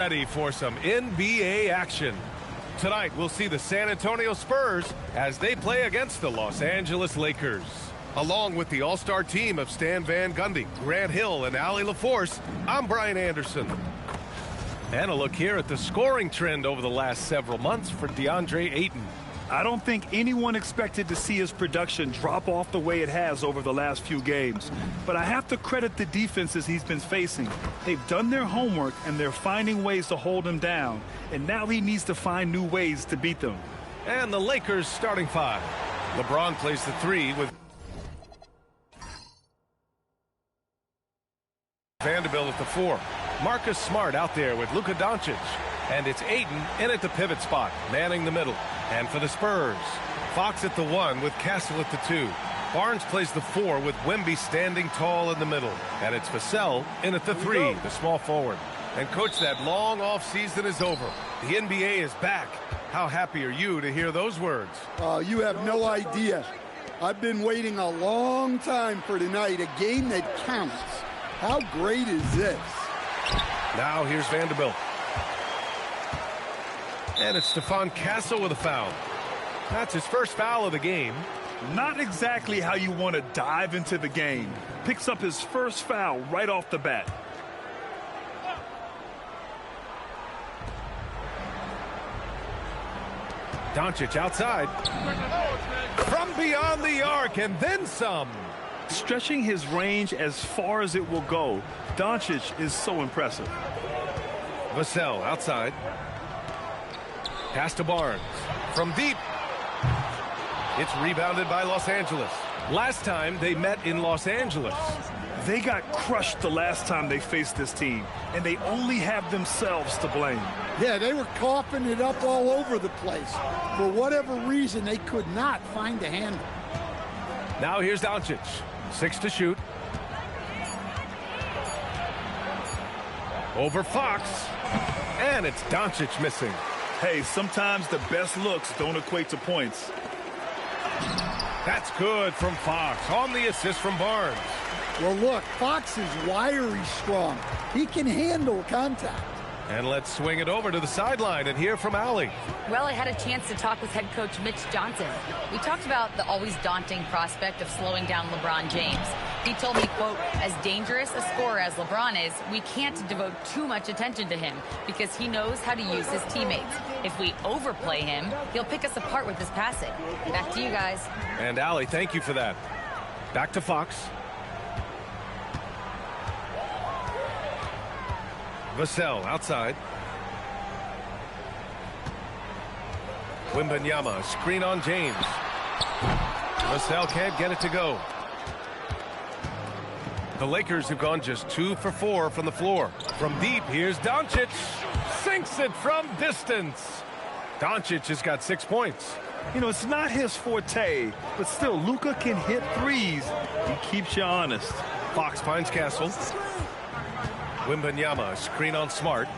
Ready for some NBA action. Tonight, we'll see the San Antonio Spurs as they play against the Los Angeles Lakers. Along with the all-star team of Stan Van Gundy, Grant Hill, and Allie LaForce, I'm Brian Anderson. And a look here at the scoring trend over the last several months for DeAndre Ayton. I don't think anyone expected to see his production drop off the way it has over the last few games. But I have to credit the defenses he's been facing. They've done their homework, and they're finding ways to hold him down. And now he needs to find new ways to beat them. And the Lakers starting five. LeBron plays the three with Vanderbilt at the four. Marcus Smart out there with Luka Doncic. And it's Ayton in at the pivot spot, manning the middle. And for the Spurs, Fox at the one with Castle at the two. Barnes plays the four with Wemby standing tall in the middle. And it's Vassell in at the three, the small forward. And coach, that long off season is over. The NBA is back. How happy are you to hear those words? You have no idea. I've been waiting a long time for tonight, a game that counts. How great is this? Now here's Vanderbilt. And it's Stephon Castle with a foul. That's his first foul of the game. Not exactly how you want to dive into the game. Picks up his first foul right off the bat. Doncic outside. From beyond the arc and then some. Stretching his range as far as it will go. Doncic is so impressive. Vassell outside. Pass to Barnes. From deep. It's rebounded by Los Angeles. Last time they met in Los Angeles. They got crushed the last time they faced this team, and they only have themselves to blame. Yeah, they were coughing it up all over the place. For whatever reason, they could not find a handle. Now here's Doncic. 6 to shoot. Over Fox. And it's Doncic missing. Hey, sometimes the best looks don't equate to points. That's good from Fox on the assist from Barnes. Well, look, Fox is wiry strong. He can handle contact. And let's swing it over to the sideline and hear from Allie. Well, I had a chance to talk with head coach Mitch Johnson. We talked about the always daunting prospect of slowing down LeBron James. He told me, quote, as dangerous a scorer as LeBron is, we can't devote too much attention to him because he knows how to use his teammates. If we overplay him, he'll pick us apart with his passing. Back to you guys. And Allie, thank you for that. Back to Fox. Vassell outside. Wembanyama, screen on James. Vassell can't get it to go. The Lakers have gone just 2 for 4 from the floor. From deep, here's Doncic. Sinks it from distance. Doncic has got 6 points. You know, it's not his forte, but still, Luka can hit threes. He keeps you honest. Fox finds Castle. Wembanyama, screen on Smart.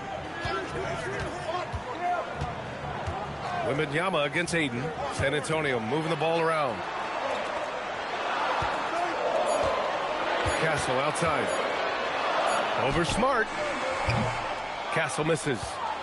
Wembanyama against Ayton. San Antonio moving the ball around. Castle outside. Over Smart. Castle misses.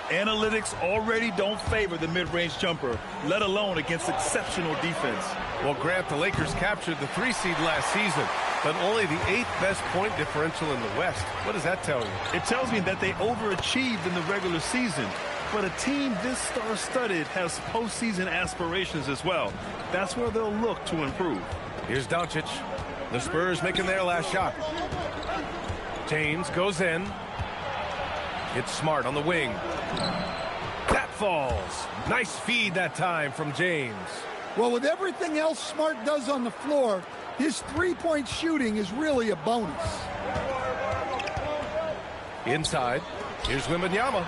Analytics already don't favor the mid-range jumper, let alone against exceptional defense. Well, Grant, the Lakers captured the 3 seed last season, but only the 8th best point differential in the West. What does that tell you? It tells me that they overachieved in the regular season. But a team this star-studded has postseason aspirations as well. That's where they'll look to improve. Here's Doncic. The Spurs making their last shot. James goes in. It's Smart on the wing. That falls. Nice feed that time from James. Well, with everything else Smart does on the floor, his three-point shooting is really a bonus. Inside. Here's Wembanyama.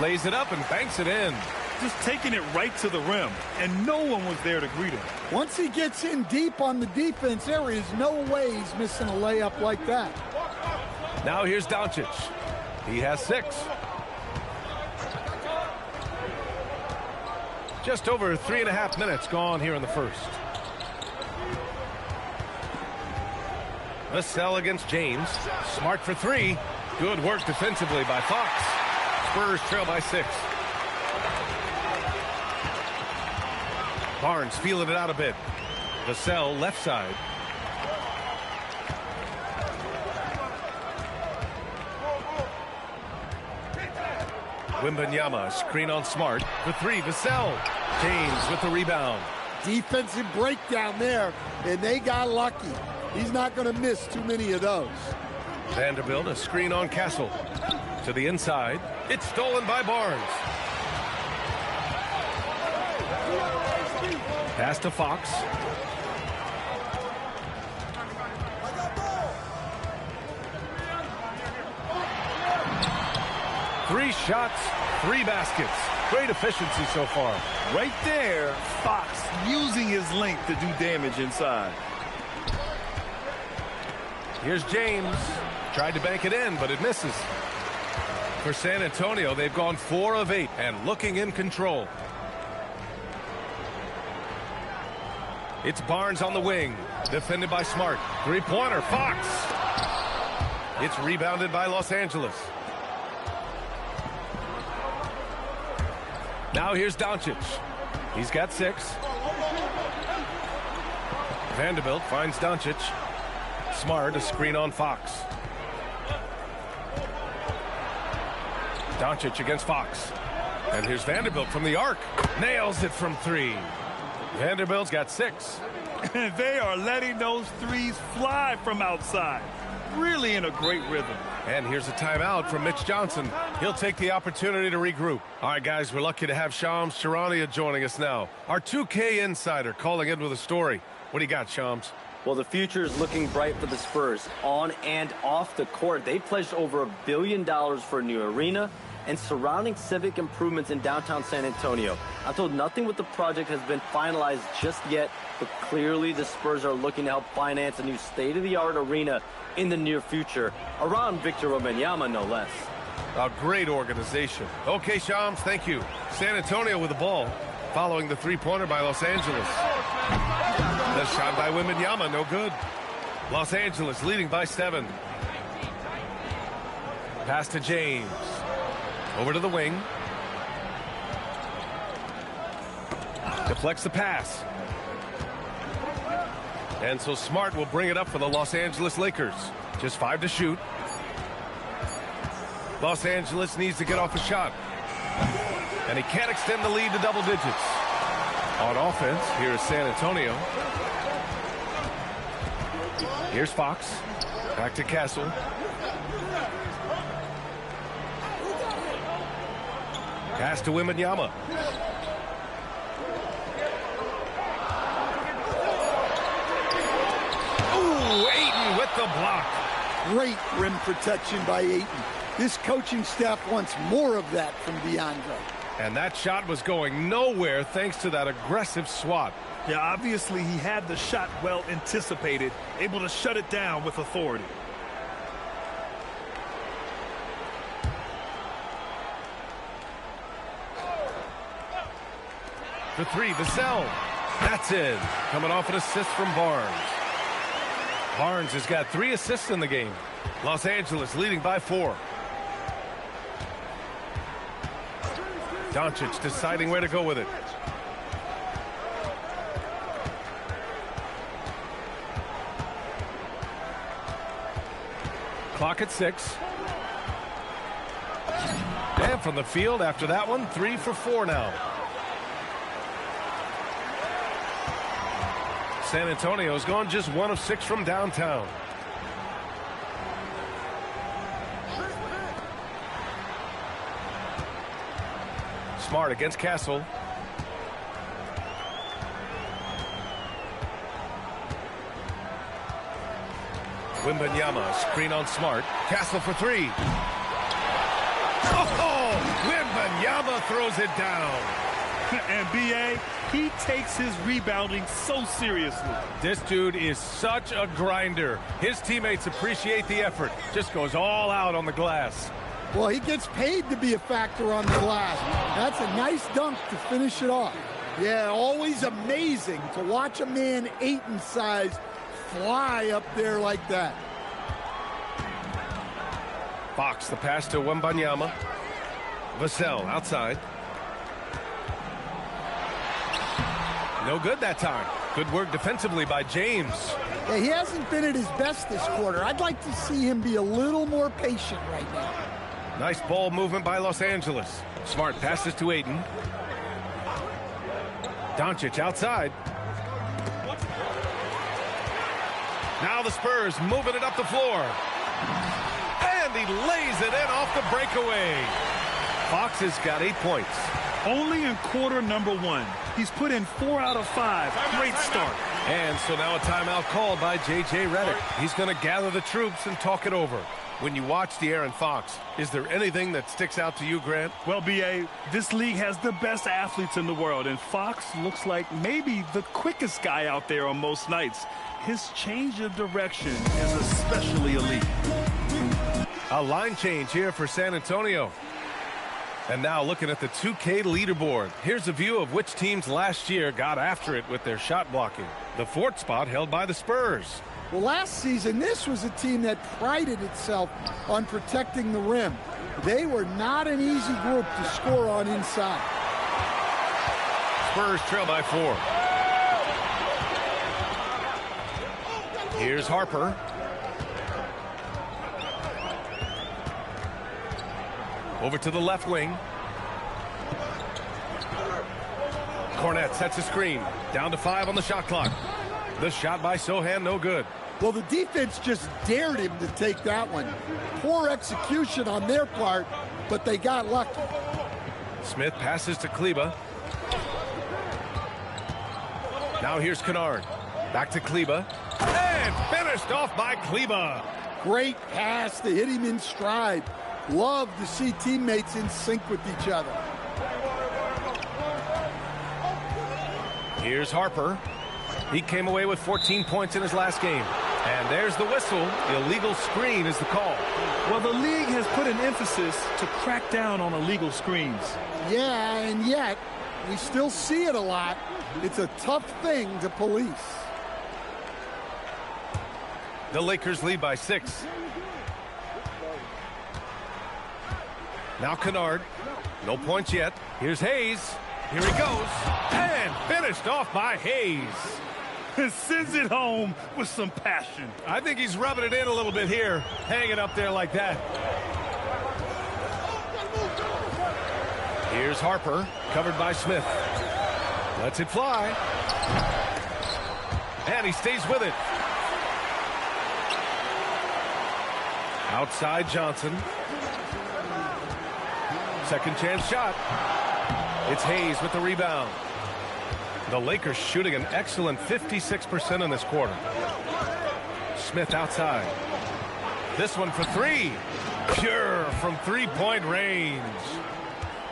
Lays it up and banks it in. Just taking it right to the rim, and no one was there to greet him. Once he gets in deep on the defense, there is no way he's missing a layup like that. Now here's Doncic. He has 6. Just over 3.5 minutes gone here in the first. Vassell against James. Smart for 3. Good work defensively by Fox. Spurs trail by 6. Barnes feeling it out a bit. Vassell left side. Wembanyama, screen on Smart for 3. Vassell. James with the rebound. Defensive breakdown there, and they got lucky. He's not going to miss too many of those. Vanderbilt, a screen on Castle. To the inside. It's stolen by Barnes. Pass to Fox. Three shots, 3 baskets. Great efficiency so far. Right there, Fox using his length to do damage inside. Here's James. Tried to bank it in, but it misses. For San Antonio, they've gone 4 of 8 and looking in control. It's Barnes on the wing. Defended by Smart. 3-pointer, Fox. It's rebounded by Los Angeles. Now here's Doncic. He's got 6. Vanderbilt finds Doncic. Smart, a screen on Fox. Doncic against Fox. And here's Vanderbilt from the arc. Nails it from 3. Vanderbilt's got 6. And they are letting those threes fly from outside. Really in a great rhythm. And here's a timeout from Mitch Johnson. He'll take the opportunity to regroup. All right, guys, we're lucky to have Shams Charania joining us now. Our 2K insider calling in with a story. What do you got, Shams? Well, the future is looking bright for the Spurs on and off the court. They pledged over $1 billion for a new arena and surrounding civic improvements in downtown San Antonio. I'm told nothing with the project has been finalized just yet, but clearly the Spurs are looking to help finance a new state-of-the-art arena in the near future, around Victor Wembanyama, no less. A great organization. Okay, Shams, thank you. San Antonio with the ball, following the 3-pointer by Los Angeles. The shot by Wembanyama, no good. Los Angeles leading by 7. Pass to James. Over to the wing. Deflects the pass. And so Smart will bring it up for the Los Angeles Lakers. Just 5 to shoot. Los Angeles needs to get off a shot. And he can't extend the lead to double digits. On offense, here is San Antonio. Here's Fox. Back to Castle. Pass to Wembanyama. Ooh, Ayton with the block. Great rim protection by Ayton. This coaching staff wants more of that from DeAndre. And that shot was going nowhere thanks to that aggressive swat. Yeah, obviously he had the shot well anticipated, able to shut it down with authority. For 3, Vassell. That's in. Coming off an assist from Barnes. Barnes has got 3 assists in the game. Los Angeles leading by 4. Doncic deciding where to go with it. Clock at 6. And from the field after that one, 3 for 4 now. San Antonio's gone just 1 of 6 from downtown. Smart against Castle. Wembanyama, screen on Smart. Castle for 3. Oh, Wembanyama throws it down. And B.A., he takes his rebounding so seriously. This dude is such a grinder. His teammates appreciate the effort. Just goes all out on the glass. Well, he gets paid to be a factor on the glass. That's a nice dunk to finish it off. Yeah, always amazing to watch a man Ayton's size fly up there like that. Fox, the pass to Wembanyama. Vassell outside. No good that time. Good work defensively by James. Yeah, he hasn't been at his best this quarter. I'd like to see him be a little more patient right now. Nice ball movement by Los Angeles. Smart passes to Ayton. Doncic outside. Now the Spurs moving it up the floor. And he lays it in off the breakaway. Fox has got 8 points. Only in quarter number 1. He's put in 4 out of 5. Great start. And so now a timeout called by J.J. Redick. He's going to gather the troops and talk it over. When you watch De'Aaron Fox, is there anything that sticks out to you, Grant? Well, B.A., this league has the best athletes in the world, and Fox looks like maybe the quickest guy out there on most nights. His change of direction is especially elite. A line change here for San Antonio. And now looking at the 2K leaderboard. Here's a view of which teams last year got after it with their shot blocking. The 4th spot held by the Spurs. Well, last season, this was a team that prided itself on protecting the rim. They were not an easy group to score on inside. Spurs trail by 4. Here's Harper. Over to the left wing. Cornette sets a screen. Down to 5 on the shot clock. The shot by Sohan, no good. Well, the defense just dared him to take that one. Poor execution on their part, but they got lucky. Smith passes to Kleba. Now here's Kennard. Back to Kleba. And finished off by Kleba. Great pass to hit him in stride. Love to see teammates in sync with each other. Here's Harper. He came away with 14 points in his last game. And there's the whistle. Illegal screen is the call. Well, the league has put an emphasis to crack down on illegal screens. Yeah, and yet we still see it a lot. It's a tough thing to police. The Lakers lead by 6. Now Kennard. No points yet. Here's Hayes. Here he goes. And finished off by Hayes. Sends it home with some passion. I think he's rubbing it in a little bit here. Hanging up there like that. Here's Harper. Covered by Smith. Lets it fly. And he stays with it. Outside Johnson. Second chance shot. It's Hayes with the rebound. The Lakers shooting an excellent 56% in this quarter. Smith outside. This one for 3. Pure from 3-point range.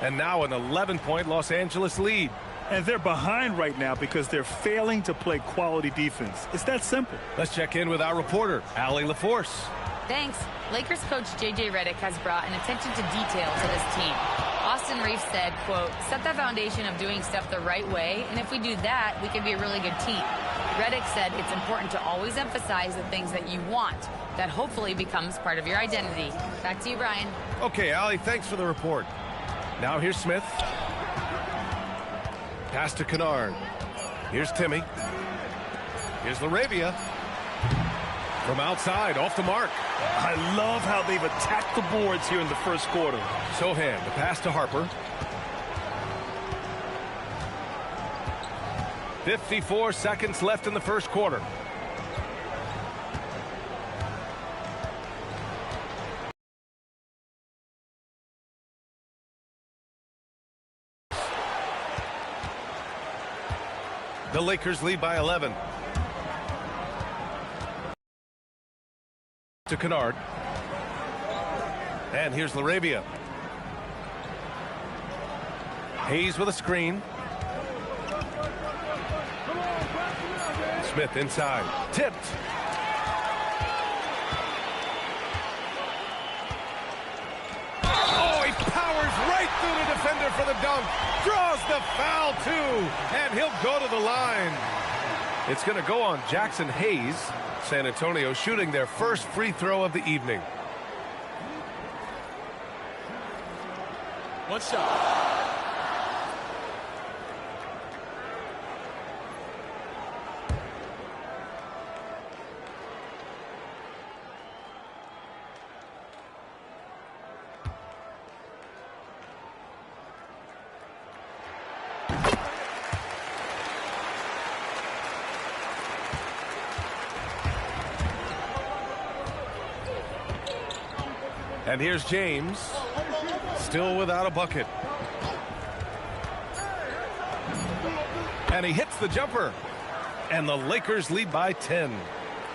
And now an 11-point Los Angeles lead. And they're behind right now because they're failing to play quality defense. It's that simple. Let's check in with our reporter, Allie LaForce. Thanks. Lakers coach J.J. Redick has brought an attention to detail to this team. Austin Reeves said, quote, set that foundation of doing stuff the right way, and if we do that, we can be a really good team. Redick said it's important to always emphasize the things that you want. That hopefully becomes part of your identity. Back to you, Brian. Okay, Allie, thanks for the report. Now here's Smith. Pass to Kennard. Here's Timmy. Here's Laravia. From outside, off the mark. I love how they've attacked the boards here in the first quarter. Sohan, the pass to Harper. 54 seconds left in the first quarter. The Lakers lead by 11. To Kennard. And here's Laravia. Hayes with a screen. Smith inside. Tipped. Oh, he powers right through the defender for the dunk. Draws the foul, too. And he'll go to the line. It's going to go on Jackson Hayes. San Antonio shooting their first free throw of the evening. One shot. And here's James, still without a bucket. And he hits the jumper. And the Lakers lead by 10.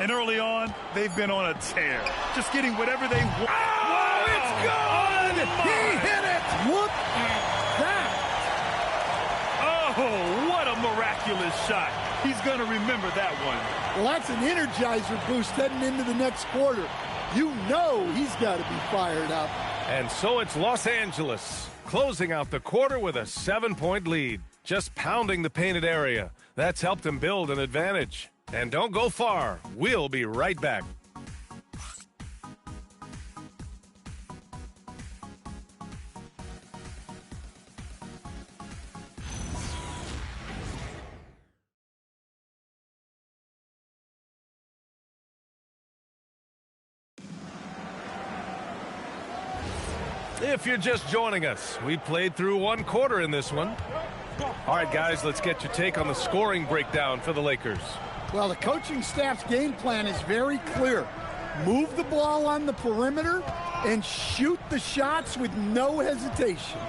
And early on, they've been on a tear. Just getting whatever they want. Oh, it's good! He hit it! Look at that. Oh, what a miraculous shot. He's going to remember that one. Well, that's an energizer boost heading into the next quarter. You know he's got to be fired up. And so it's Los Angeles, closing out the quarter with a 7-point lead. Just pounding the painted area. That's helped him build an advantage. And don't go far. We'll be right back. If you're just joining us, we played through one quarter in this one. All right, guys, let's get your take on the scoring breakdown for the Lakers. Well, the coaching staff's game plan is very clear. Move the ball on the perimeter and shoot the shots with no hesitation.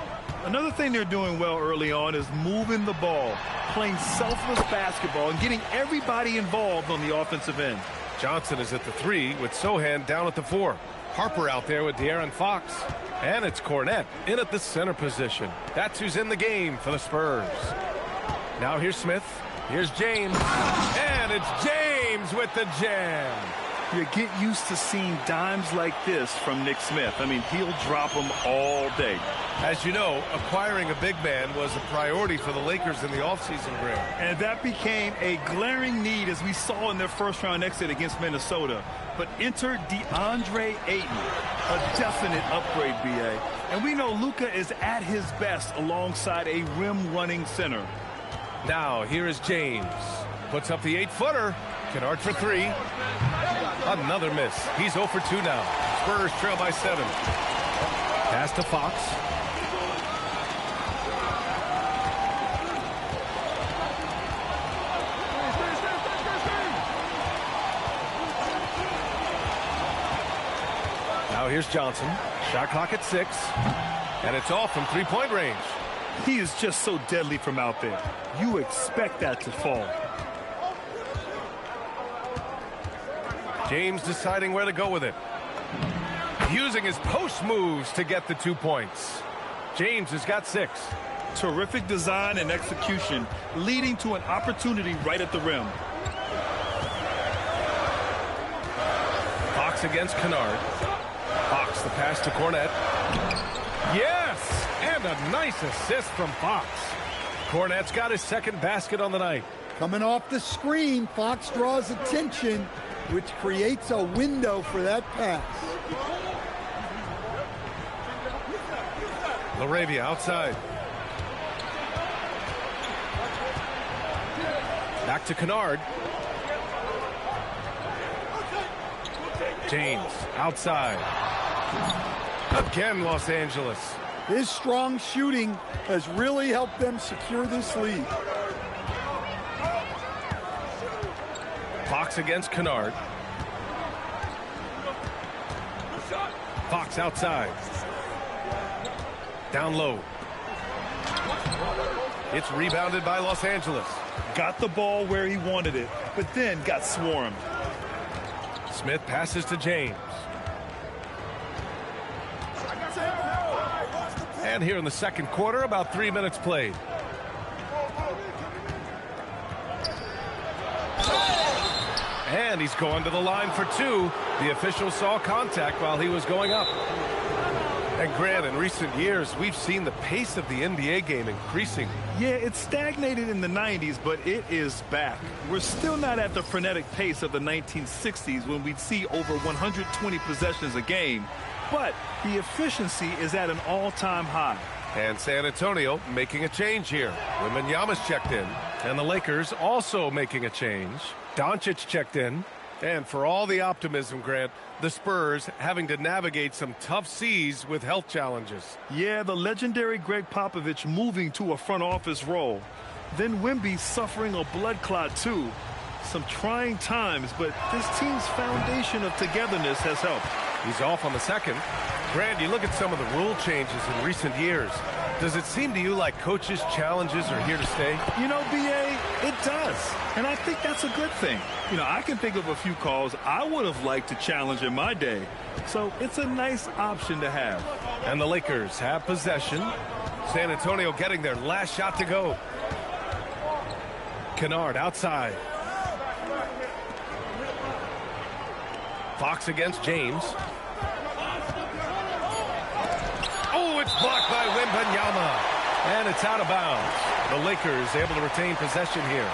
Another thing they're doing well early on is moving the ball, playing selfless basketball, and getting everybody involved on the offensive end. Johnson is at the 3 with Sohan down at the 4. Harper out there with De'Aaron Fox. And it's Cornette in at the center position. That's who's in the game for the Spurs. Now here's Smith. Here's James. And it's James with the jam. You get used to seeing dimes like this from Nick Smith. I mean, he'll drop them all day. As you know, acquiring a big man was a priority for the Lakers in the offseason, Graham. And that became a glaring need, as we saw in their first-round exit against Minnesota. But enter DeAndre Ayton, a definite upgrade, B.A. And we know Luka is at his best alongside a rim-running center. Now, here is James. Puts up the 8-footer. Kennard for 3. Another miss. He's 0 for 2 now. Spurs trail by 7. Pass to Fox. Now here's Johnson. Shot clock at 6. And it's off from 3-point range. He is just so deadly from out there. You expect that to fall. James deciding where to go with it. Using his post moves to get the 2 points. James has got 6. Terrific design and execution, leading to an opportunity right at the rim. Fox against Kennard. Fox, the pass to Cornette. Yes! And a nice assist from Fox. Cornette's got his second basket on the night. Coming off the screen, Fox draws attention, which creates a window for that pass. LaRavia outside. Back to Kennard. James outside. Again, Los Angeles. His strong shooting has really helped them secure this lead. Fox against Kennard. Fox outside. Down low. It's rebounded by Los Angeles. Got the ball where he wanted it, but then got swarmed. Smith passes to James. And here in the second quarter, about 3 minutes played. And he's going to the line for 2. The official saw contact while he was going up. And Grant, in recent years, we've seen the pace of the NBA game increasing. Yeah, it stagnated in the 90s, but it is back. We're still not at the frenetic pace of the 1960s when we'd see over 120 possessions a game. But the efficiency is at an all-time high. And San Antonio making a change here. Wembanyama's checked in. And the Lakers also making a change. Doncic checked in. And for all the optimism, Grant, the Spurs having to navigate some tough seas with health challenges. Yeah, the legendary Greg Popovich moving to a front office role. Then Wemby suffering a blood clot too. Some trying times, but this team's foundation of togetherness has helped. He's off on the second. Grant, you look at some of the rule changes in recent years. Does it seem to you like coaches' challenges are here to stay? You know, B.A., it does. And I think that's a good thing. You know, I can think of a few calls I would have liked to challenge in my day. So it's a nice option to have. And the Lakers have possession. San Antonio getting their last shot to go. Kennard outside. Fox against James. Oh, it's blocked by Wembanyama. And it's out of bounds. The Lakers able to retain possession here.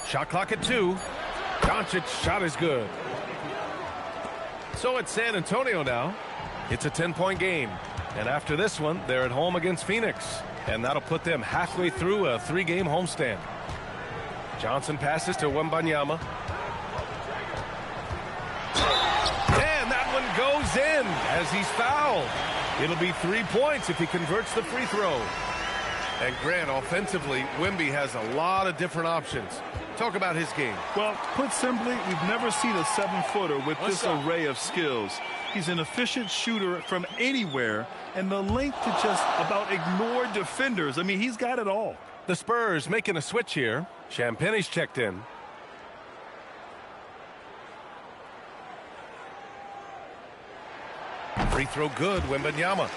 Shot clock at 2. Doncic's shot is good. So it's San Antonio now. It's a 10-point game. And after this one, they're at home against Phoenix. And that'll put them halfway through a 3-game homestand. Johnson passes to Wembanyama. And that one goes in as he's fouled. It'll be 3 points if he converts the free throw. And Grant, offensively, Wemby has a lot of different options. Talk about his game. Well, put simply, we've never seen a 7-footer with this array of skills. He's an efficient shooter from anywhere, and the length to just about ignore defenders. I mean, he's got it all. The Spurs making a switch here. Champagne's checked in. Free throw good, Wembanyama.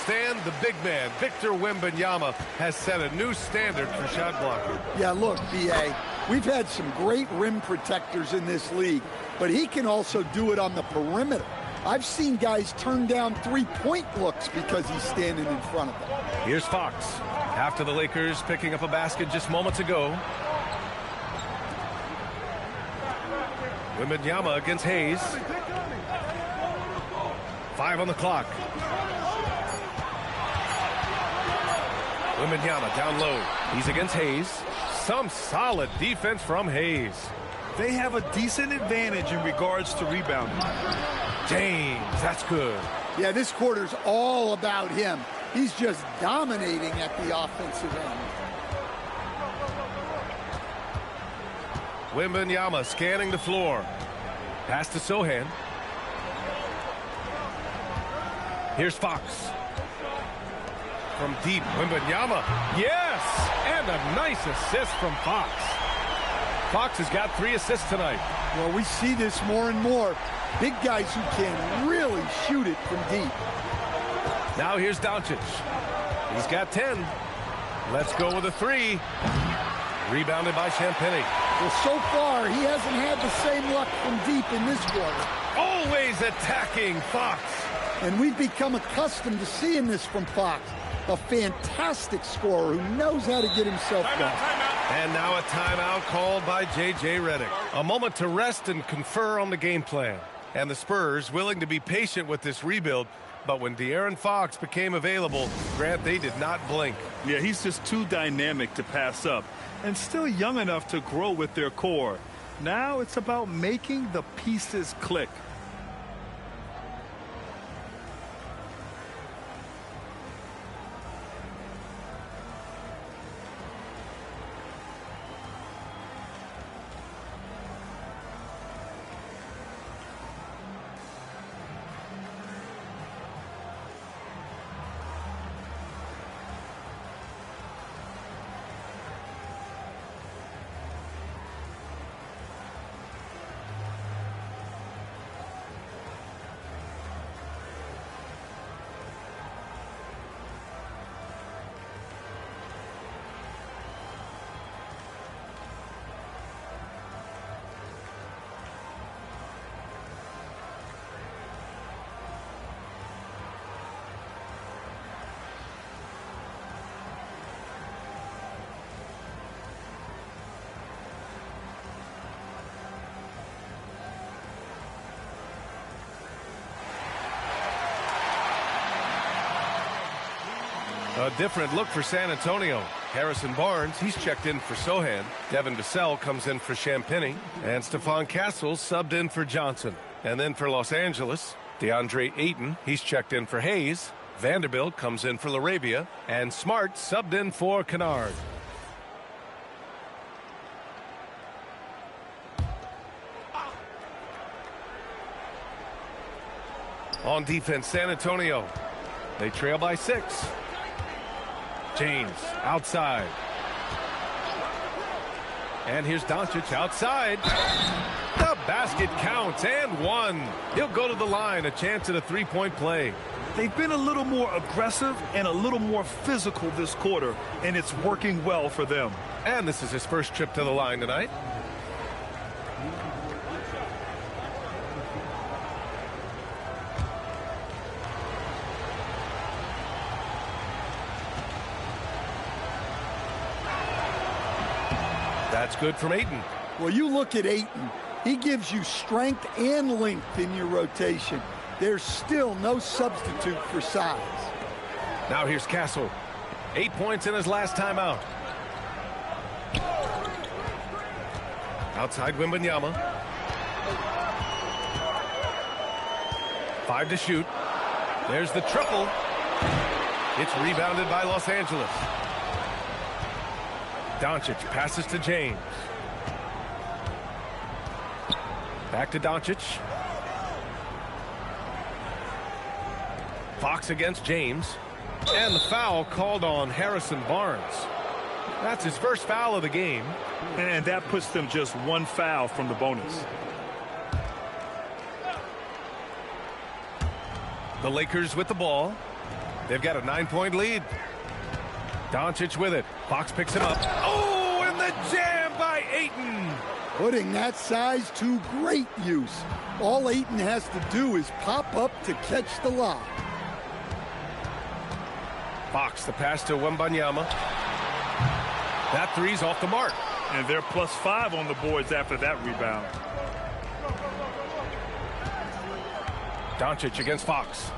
Stan, the big man, Victor Wembanyama, has set a new standard for shot blocking. Yeah, look, B.A., we've had some great rim protectors in this league, but he can also do it on the perimeter. I've seen guys turn down three-point looks because he's standing in front of them. Here's Fox. After the Lakers picking up a basket just moments ago. Wembanyama against Hayes. 5 on the clock. Wembanyama down low. He's against Hayes. Some solid defense from Hayes. They have a decent advantage in regards to rebounding. James, that's good. Yeah, this quarter's all about him. He's just dominating at the offensive end. Wembanyama scanning the floor. Pass to Sohan. Here's Fox. From deep, Wembanyama. Yes! And a nice assist from Fox. Fox has got 3 assists tonight. Well, we see this more and more. Big guys who can really shoot it from deep. Now here's Doncic. He's got 10. Let's go with a 3. Rebounded by Champagnie. Well, so far, he hasn't had the same luck from deep in this quarter. Always attacking Fox. And we've become accustomed to seeing this from Fox. A fantastic scorer who knows how to get himself going. And now a timeout called by J.J. Redick. A moment to rest and confer on the game plan. And the Spurs willing to be patient with this rebuild. But when De'Aaron Fox became available, Grant, they did not blink. Yeah, he's just too dynamic to pass up. And still young enough to grow with their core. Now it's about making the pieces click. A different look for San Antonio. Harrison Barnes, he's checked in for Sohan. Devin Vassell comes in for Champagny. And Stephon Castle subbed in for Johnson. And then for Los Angeles, DeAndre Ayton, he's checked in for Hayes. Vanderbilt comes in for LaRavia. And Smart subbed in for Kennard. On defense, San Antonio. They trail by 6. James outside. And here's Doncic outside. The basket counts and 1. He'll go to the line, a chance at a three-point play. They've been a little more aggressive and a little more physical this quarter, and it's working well for them. And this is his first trip to the line tonight. That's good from Ayton. Well, you look at Ayton. He gives you strength and length in your rotation. There's still no substitute for size. Now here's Castle. 8 points in his last time out. Outside Wembanyama. 5 to shoot. There's the triple. It's rebounded by Los Angeles. Doncic passes to James. Back to Doncic. Fox against James. And the foul called on Harrison Barnes. That's his first foul of the game. And that puts them just 1 foul from the bonus. The Lakers with the ball. They've got a 9-point lead. Doncic with it. Fox picks him up. Oh, and the jam by Ayton. Putting that size to great use. All Ayton has to do is pop up to catch the lob. Fox, the pass to Wembanyama. That three's off the mark. And they're +5 on the boards after that rebound. Doncic against Fox.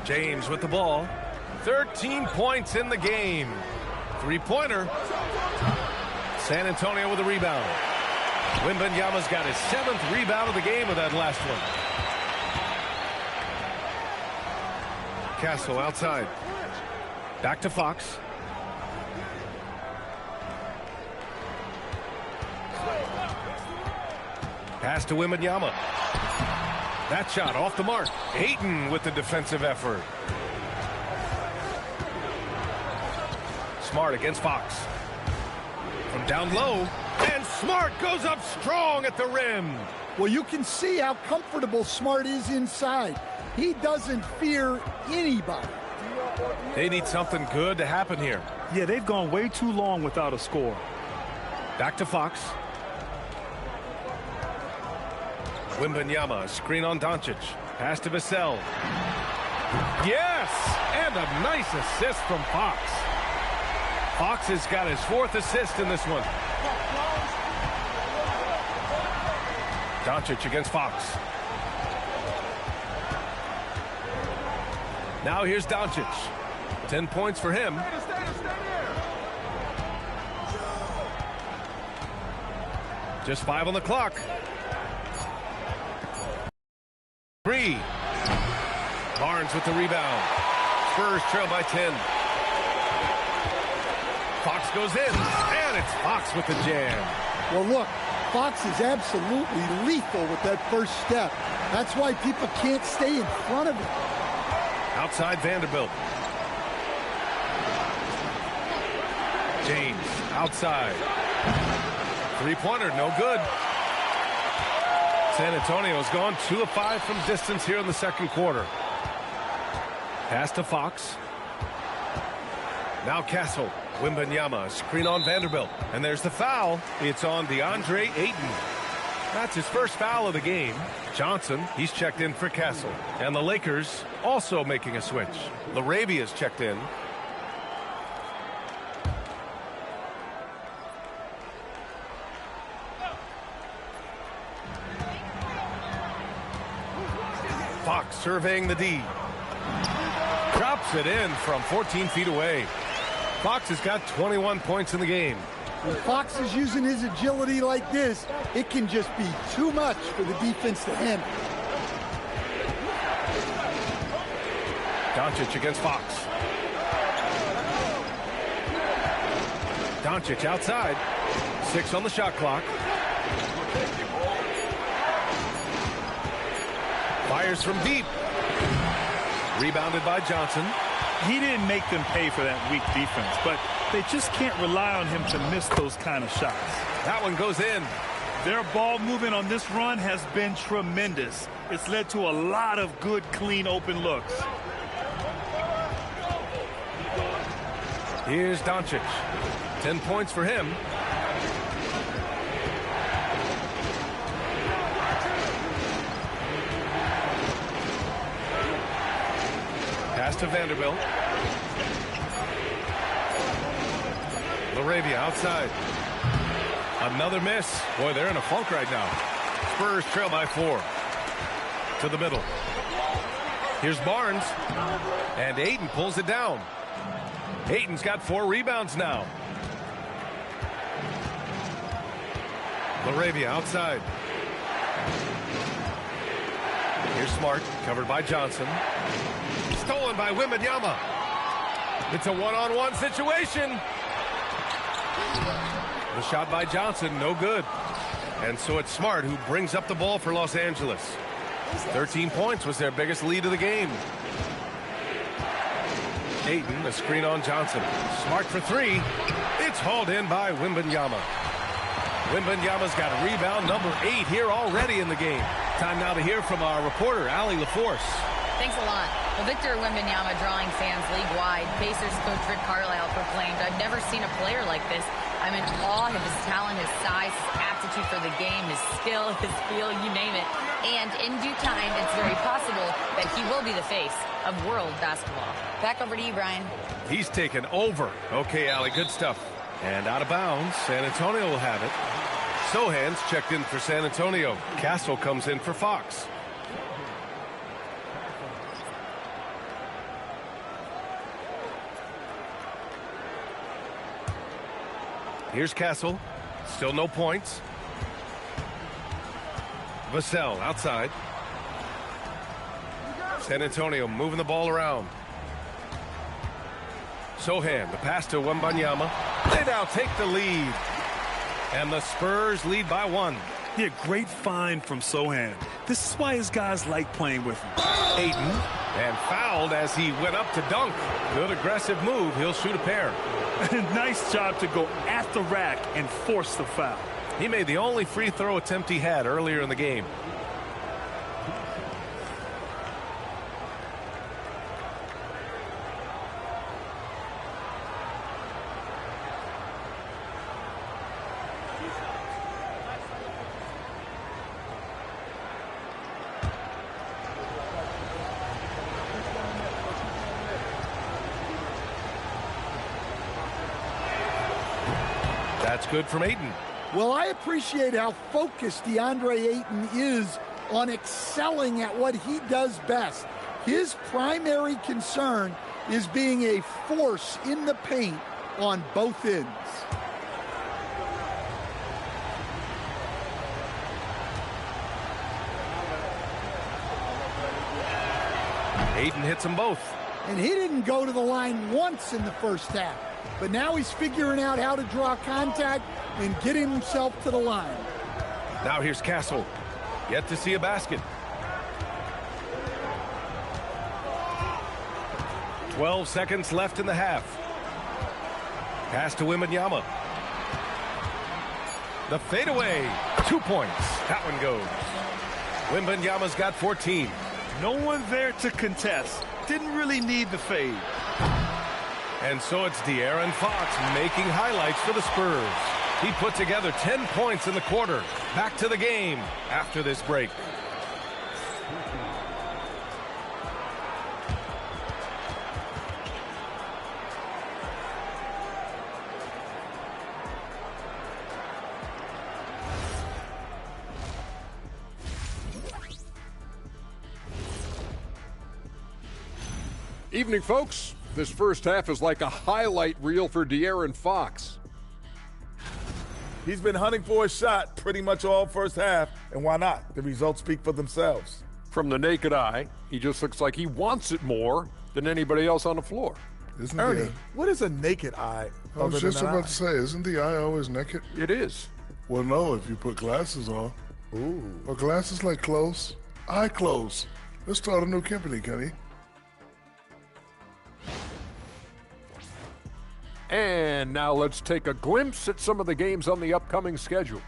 James with the ball. 13 points in the game. Three-pointer. San Antonio with a rebound. Wembanyama's got his 7th rebound of the game with that last one. Castle outside. Back to Fox. Pass to Wembanyama. That shot off the mark. Ayton with the defensive effort. Smart against Fox. From down low. And Smart goes up strong at the rim. Well, you can see how comfortable Smart is inside. He doesn't fear anybody. They need something good to happen here. Yeah, they've gone way too long without a score. Back to Fox. Wembanyama, screen on Doncic. Pass to Vassell. Yes! And a nice assist from Fox. Fox has got his 4th assist in this one. Doncic against Fox. Now here's Doncic. 10 points for him. Just 5 on the clock. 3. Barnes with the rebound. Spurs trail by 10. Fox goes in, and it's Fox with the jam. Well, look, Fox is absolutely lethal with that first step. That's why people can't stay in front of him. Outside Vanderbilt. James outside. Three-pointer, no good. San Antonio's gone 2 of 5 from distance here in the second quarter. Pass to Fox. Now Castle. Wembanyama, screen on Vanderbilt. And there's the foul. It's on DeAndre Ayton. That's his first foul of the game. Johnson, he's checked in for Castle. And the Lakers also making a switch. LaRavia's checked in. Fox surveying the D. puts it in from 14 feet away. Fox has got 21 points in the game. When Fox is using his agility like this, it can just be too much for the defense to handle. Doncic against Fox. Doncic outside. 6 on the shot clock. Fires from deep. Rebounded by Johnson. He didn't make them pay for that weak defense, but they just can't rely on him to miss those kind of shots. That one goes in. Their ball movement on this run has been tremendous. It's led to a lot of good, clean, open looks. Here's Doncic. 10 points for him. Pass to Vanderbilt. LaRavia outside. Another miss. Boy, they're in a funk right now. Spurs trail by 4. To the middle. Here's Barnes. And Ayton pulls it down. Ayton's got 4 rebounds now. LaRavia outside. Here's Smart, covered by Johnson. Stolen by Wembanyama. It's a one-on-one situation. The shot by Johnson, no good. And so it's Smart who brings up the ball for Los Angeles. 13 points was their biggest lead of the game. Ayton, a screen on Johnson. Smart for 3. It's hauled in by Wembanyama. Wembanyama's got a rebound number 8 here already in the game. Time now to hear from our reporter, Allie LaForce. Thanks a lot. Well, Victor Wembanyama drawing fans league-wide. Pacers coach Rick Carlisle proclaimed, "I've never seen a player like this. I'm in awe of his talent, his size, his aptitude for the game, his skill, his feel, you name it. And in due time, it's very possible that he will be the face of world basketball." Back over to you, Brian. He's taken over. Okay, Allie, good stuff. And out of bounds, San Antonio will have it. Sohan's checked in for San Antonio. Castle comes in for Fox. Here's Castle. Still no points. Vassell outside. San Antonio moving the ball around. Sohan, the pass to Wembanyama. They now take the lead. And the Spurs lead by 1. Yeah, great find from Sohan. This is why his guys like playing with him. Ayton, and fouled as he went up to dunk. Good aggressive move. He'll shoot a pair. Nice job to go at the rack and force the foul. He made the only free throw attempt he had earlier in the game. That's good from Ayton. Well, I appreciate how focused DeAndre Ayton is on excelling at what he does best. His primary concern is being a force in the paint on both ends. Ayton hits them both. And he didn't go to the line once in the first half. But now he's figuring out how to draw contact and get himself to the line. Now here's Castle. Yet to see a basket. 12 seconds left in the half. Pass to Wembanyama. The fadeaway. 2 points. That one goes. Wembanyama's got 14. No one there to contest. Didn't really need the fade. And so it's De'Aaron Fox making highlights for the Spurs. He put together 10 points in the quarter. Back to the game after this break. Evening, folks. This first half is like a highlight reel for De'Aaron Fox. He's been hunting for a shot pretty much all first half, and why not? The results speak for themselves. From the naked eye, he just looks like he wants it more than anybody else on the floor. Isn't Ernie, what is a naked eye? I was just about to say, isn't the eye always naked? It is. Well, no, if you put glasses on. Ooh. Well, glasses like clothes. Eye clothes. Let's start a new company, Kenny. And now let's take a glimpse at some of the games on the upcoming schedule.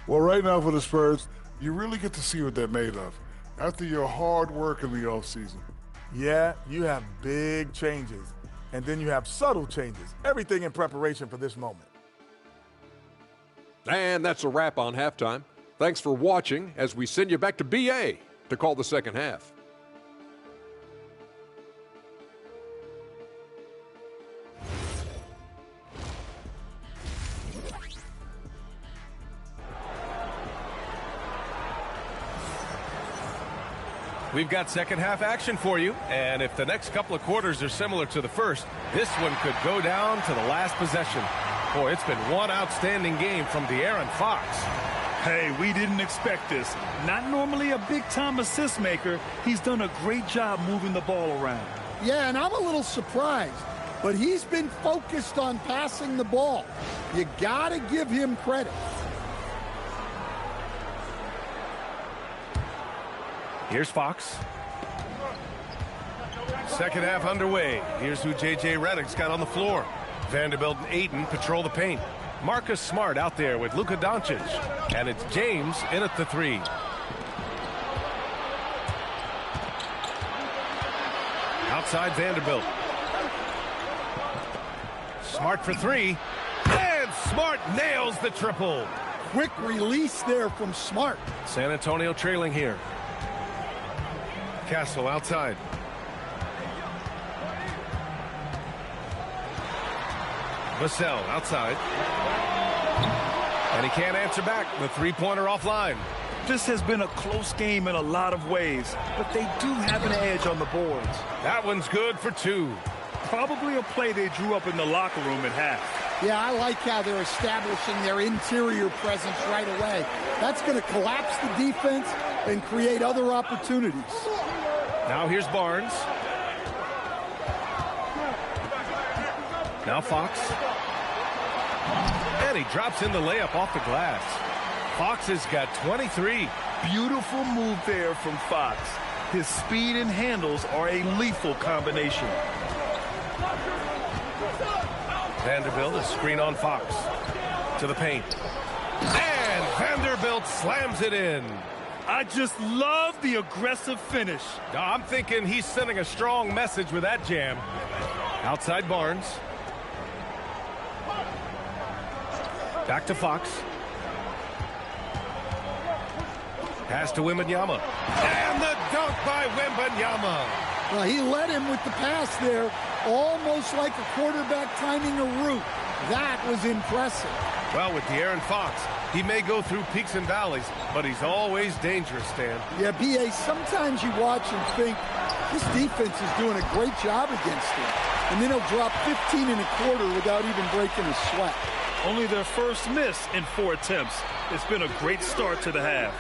Well, right now for the Spurs, you really get to see what they're made of after your hard work in the offseason. Yeah, you have big changes, and then you have subtle changes. Everything in preparation for this moment. And that's a wrap on halftime. Thanks for watching as we send you back to BA to call the second half. We've got second half action for you, and if the next couple of quarters are similar to the first, this one could go down to the last possession. Boy, it's been one outstanding game from De'Aaron Fox. Hey, we didn't expect this. Not normally a big-time assist maker. He's done a great job moving the ball around. Yeah, and I'm a little surprised, but he's been focused on passing the ball. You got to give him credit. Here's Fox. Second half underway. Here's who J.J. Redick's got on the floor. Vanderbilt and Ayton patrol the paint. Marcus Smart out there with Luka Doncic. And it's James in at the three. Outside Vanderbilt. Smart for three. And Smart nails the triple. Quick release there from Smart. San Antonio trailing here. Castle outside. Vassell outside. And he can't answer back. The three-pointer offline. This has been a close game in a lot of ways, but they do have an edge on the boards. That one's good for two. Probably a play they drew up in the locker room at half. Yeah, I like how they're establishing their interior presence right away. That's going to collapse the defense and create other opportunities. Now here's Barnes. Now Fox. And he drops in the layup off the glass. Fox has got 23. Beautiful move there from Fox. His speed and handles are a lethal combination. Vanderbilt, a screen on Fox. To the paint. And Vanderbilt slams it in. I just love the aggressive finish. I'm thinking he's sending a strong message with that jam. Outside Barnes. Back to Fox. Pass to Wembanyama. And the dunk by Wembanyama. Well, he led him with the pass there, almost like a quarterback timing a route. That was impressive. Well, with De'Aaron Fox, he may go through peaks and valleys, but he's always dangerous, Stan. Yeah, B.A., sometimes you watch and think, this defense is doing a great job against him. And then he'll drop 15 and a quarter without even breaking a sweat. Only their first miss in 4 attempts. It's been a great start to the half.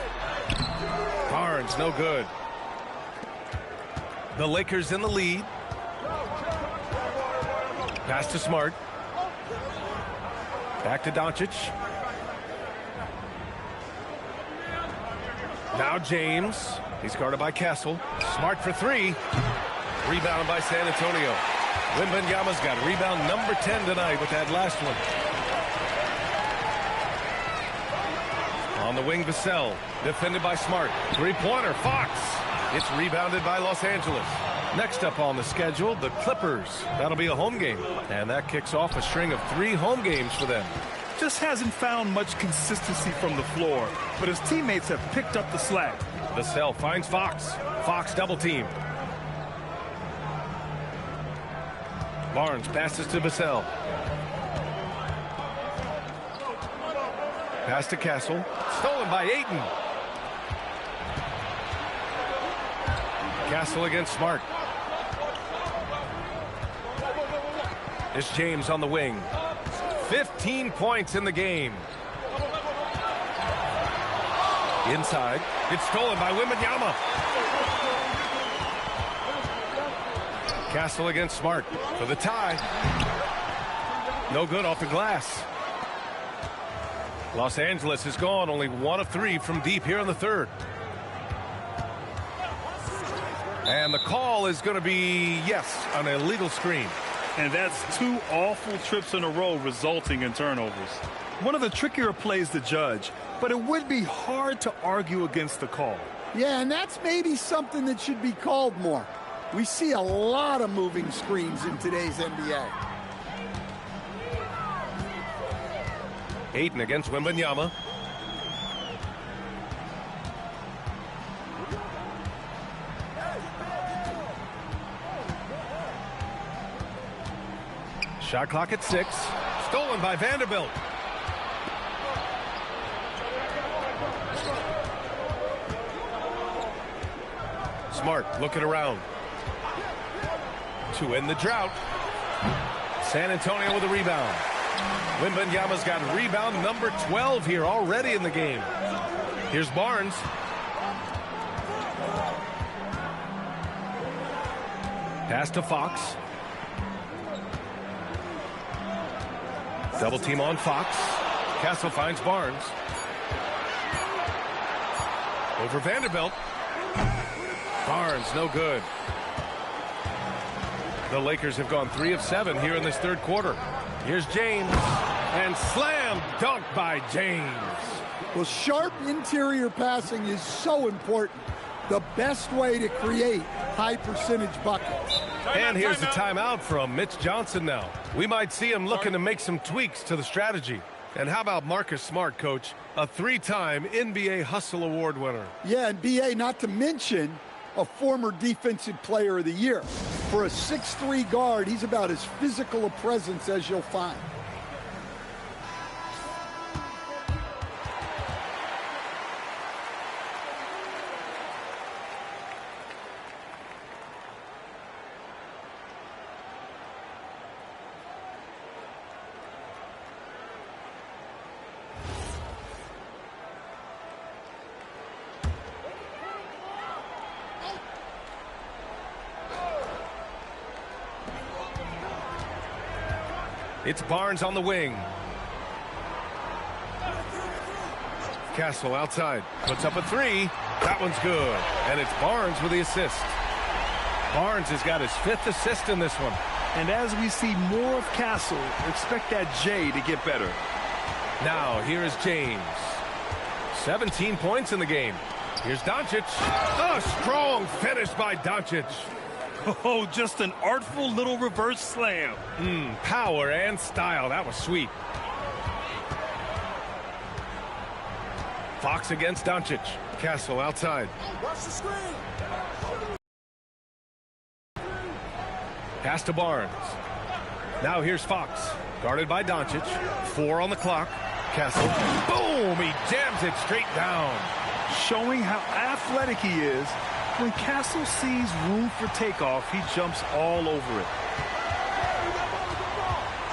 Barnes, no good. The Lakers in the lead. Pass to Smart. Back to Doncic. Now James. He's guarded by Castle. Smart for three. Rebounded by San Antonio. Wembanyama's got rebound number 10 tonight with that last one. On the wing, Vassell. Defended by Smart. Three-pointer, Fox. It's rebounded by Los Angeles. Next up on the schedule, the Clippers. That'll be a home game. And that kicks off a string of 3 home games for them. Just hasn't found much consistency from the floor, but his teammates have picked up the slack. Vassell finds Fox. Fox double team. Barnes passes to Vassell. Pass to Castle. Stolen by Ayton. Castle against Smart. It's James on the wing. 15 points in the game. Inside. It's stolen by Wembanyama. Castle against Smart for the tie. No good off the glass. Los Angeles is gone. Only 1 of 3 from deep here in the third. And the call is going to be, yes, an illegal screen. And that's 2 awful trips in a row resulting in turnovers. One of the trickier plays to judge, but it would be hard to argue against the call. Yeah, and that's maybe something that should be called more. We see a lot of moving screens in today's NBA. Ayton against Wembanyama. Shot clock at 6. Stolen by Vanderbilt. Smart looking around. To end the drought. San Antonio with a rebound. Wembanyama's got rebound number 12 here already in the game. Here's Barnes. Pass to Fox. Double team on Fox. Castle finds Barnes. Over Vanderbilt. Barnes, no good. The Lakers have gone 3 of 7 here in this third quarter. Here's James. And slam dunk by James. Well, sharp interior passing is so important. The best way to create high percentage buckets. And here's the timeout from Mitch Johnson now. We might see him looking to make some tweaks to the strategy. And how about Marcus Smart, Coach? A 3-time NBA Hustle Award winner. Yeah, and BA, not to mention a former Defensive Player of the Year. For a 6'3" guard, he's about as physical a presence as you'll find. It's Barnes on the wing. Castle outside. Puts up a 3. That one's good. And it's Barnes with the assist. Barnes has got his 5th assist in this one. And as we see more of Castle, expect that J to get better. Now, here is James. 17 points in the game. Here's Doncic. A strong finish by Doncic. Oh, just an artful little reverse slam. Power and style. That was sweet. Fox against Doncic. Castle outside. Watch the screen. Pass to Barnes. Now here's Fox. Guarded by Doncic. 4 on the clock. Castle. Boom! He jams it straight down. Showing how athletic he is. When Castle sees room for takeoff, he jumps all over it.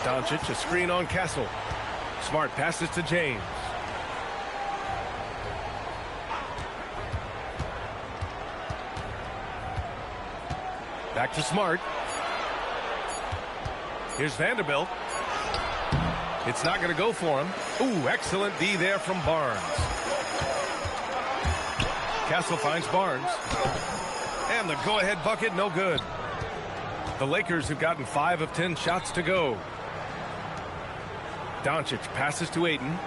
Doncic, a screen on Castle. Smart passes to James. Back to Smart. Here's Vanderbilt. It's not going to go for him. Ooh, excellent D there from Barnes. Castle finds Barnes. And the go-ahead bucket, no good. The Lakers have gotten 5 of 10 shots to go. Doncic passes to Ayton.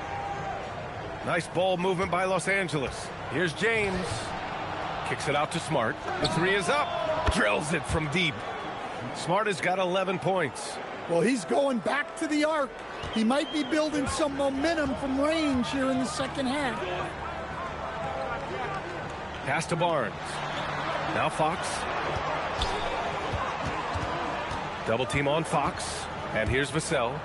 Nice ball movement by Los Angeles. Here's James. Kicks it out to Smart. The 3 is up. Drills it from deep. Smart has got 11 points. Well, he's going back to the arc. He might be building some momentum from range here in the second half. Pass to Barnes. Now Fox. Double team on Fox. And here's Vassell.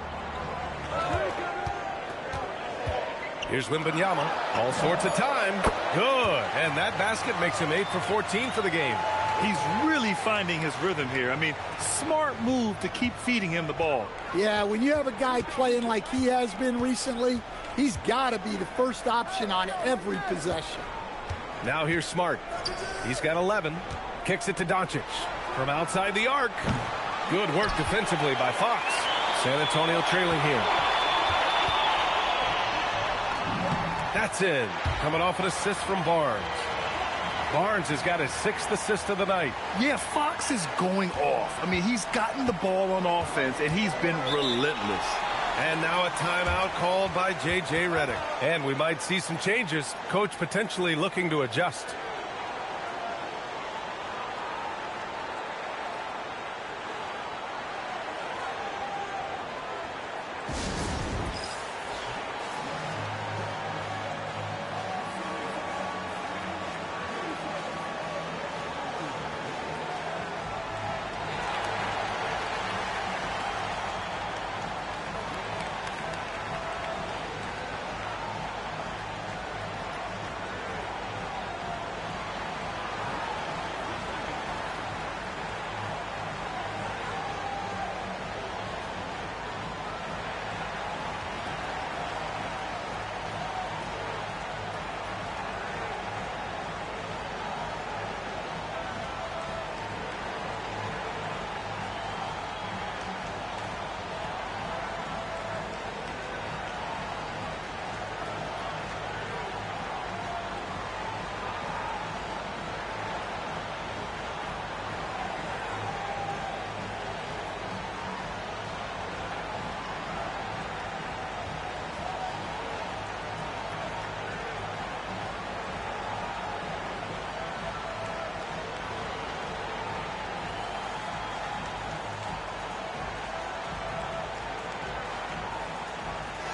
Here's Wembanyama. All sorts of time. Good. And that basket makes him 8 for 14 for the game. He's really finding his rhythm here. I mean, smart move to keep feeding him the ball. Yeah, when you have a guy playing like he has been recently, he's got to be the first option on every possession. Now here's Smart. He's got 11. Kicks it to Doncic. From outside the arc. Good work defensively by Fox. San Antonio trailing here. That's in. Coming off an assist from Barnes. Barnes has got his 6th assist of the night. Yeah, Fox is going off. I mean, he's gotten the ball on offense, and he's been relentless. And now a timeout called by J.J. Redick. And we might see some changes. Coach potentially looking to adjust.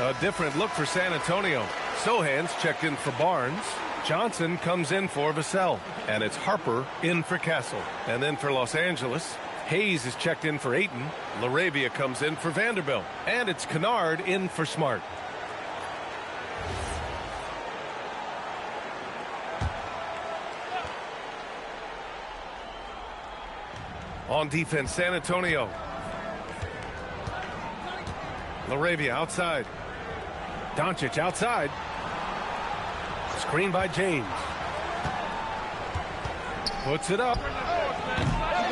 A different look for San Antonio. Sohan's checked in for Barnes. Johnson comes in for Vassell. And it's Harper in for Castle. And then for Los Angeles, Hayes is checked in for Ayton. LaRavia comes in for Vanderbilt. And it's Kennard in for Smart. On defense, San Antonio. LaRavia outside. Doncic outside. Screen by James. Puts it up.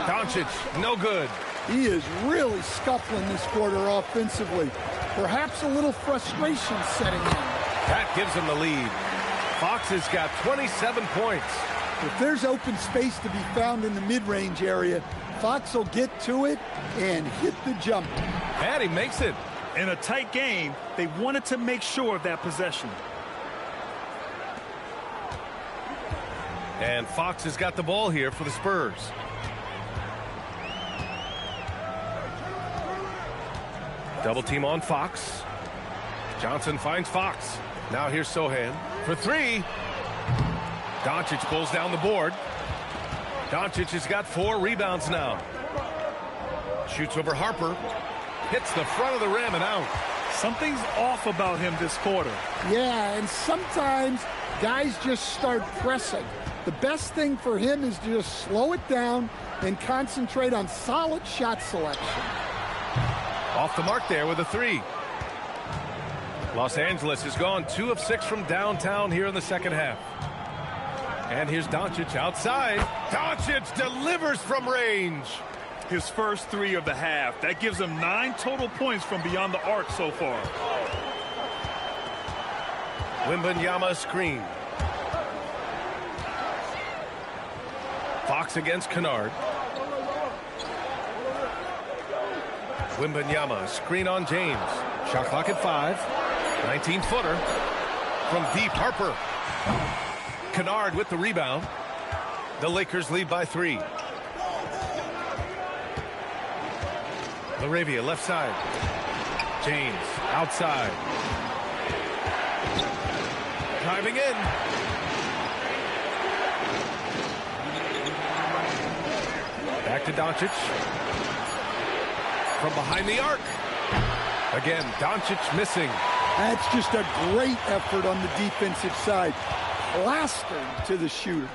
Doncic, no good. He is really scuffling this quarter offensively. Perhaps a little frustration setting in. That gives him the lead. Fox has got 27 points. If there's open space to be found in the mid-range area, Fox will get to it and hit the jumper. And he makes it. In a tight game, they wanted to make sure of that possession. And Fox has got the ball here for the Spurs. Double team on Fox. Johnson finds Fox. Now here's Sohan for three. Doncic pulls down the board. Doncic has got 4 rebounds now. Shoots over Harper. Hits the front of the rim and out. Something's off about him this quarter. Yeah, and sometimes guys just start pressing. The best thing for him is to just slow it down and concentrate on solid shot selection. Off the mark there with a 3. Los Angeles has gone 2 of 6 from downtown here in the second half. And here's Doncic outside. Doncic delivers from range. His first 3 of the half. That gives him 9 total points from beyond the arc so far. Wembanyama screen. Fox against Kennard. Wembanyama screen on James. Shot clock at 5. 19-footer from deep. Harper. Kennard with the rebound. The Lakers lead by 3. LaRavia left side. James outside. Driving in. Back to Doncic. From behind the arc. Again, Doncic missing. That's just a great effort on the defensive side. Plastered to the shooter.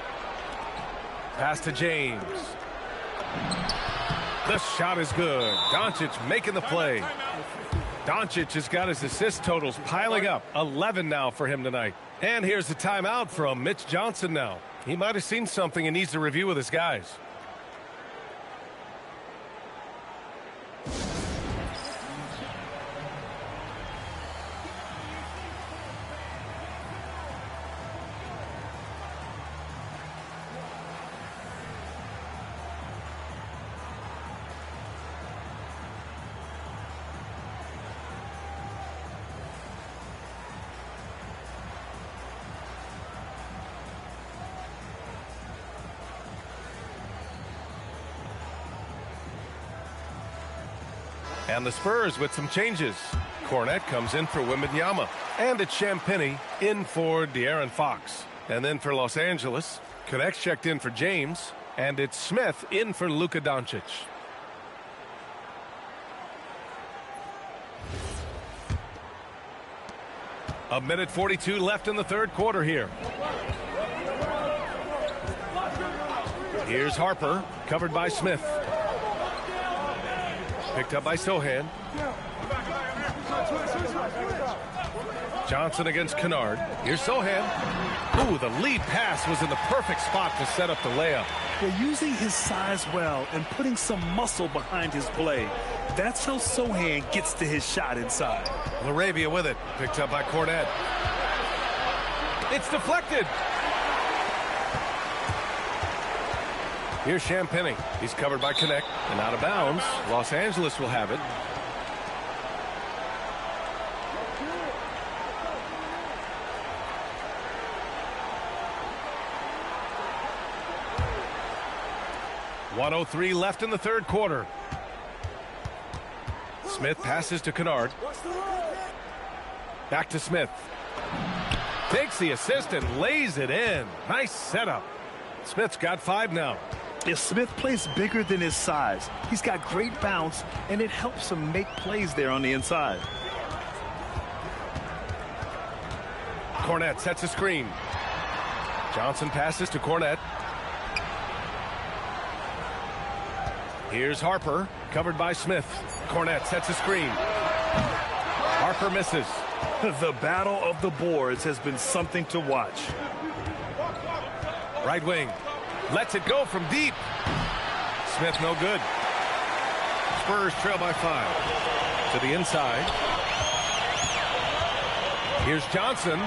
Pass to James. The shot is good. Doncic making the play. Doncic has got his assist totals piling up. 11 now for him tonight. And here's the timeout from Mitch Johnson now. He might have seen something and needs to review with his guys. And the Spurs with some changes. Cornette comes in for Wembanyama. And it's Champagnie in for De'Aaron Fox. And then for Los Angeles, Connect's checked in for James. And it's Smith in for Luka Doncic. A minute 42 left in the third quarter here. Here's Harper, covered by Smith. Picked up by Sohan. Johnson against Kennard. Here's Sohan. Ooh, the lead pass was in the perfect spot to set up the layup. They're using his size well and putting some muscle behind his play. That's how Sohan gets to his shot inside. LaRavia with it. Picked up by Cornette. It's deflected. Here's Champagnie. He's covered by Connect and out of bounds. Los Angeles will have it. .103 left in the third quarter. Smith passes to Kennard. Back to Smith. Takes the assist and lays it in. Nice setup. Smith's got 5 now. If Smith plays bigger than his size, he's got great bounce, and it helps him make plays there on the inside. Cornette sets a screen. Johnson passes to Cornette. Here's Harper, covered by Smith. Cornette sets a screen. Harper misses. The battle of the boards has been something to watch. Right wing. Lets it go from deep. Smith no good. Spurs trail by 5. To the inside. Here's Johnson.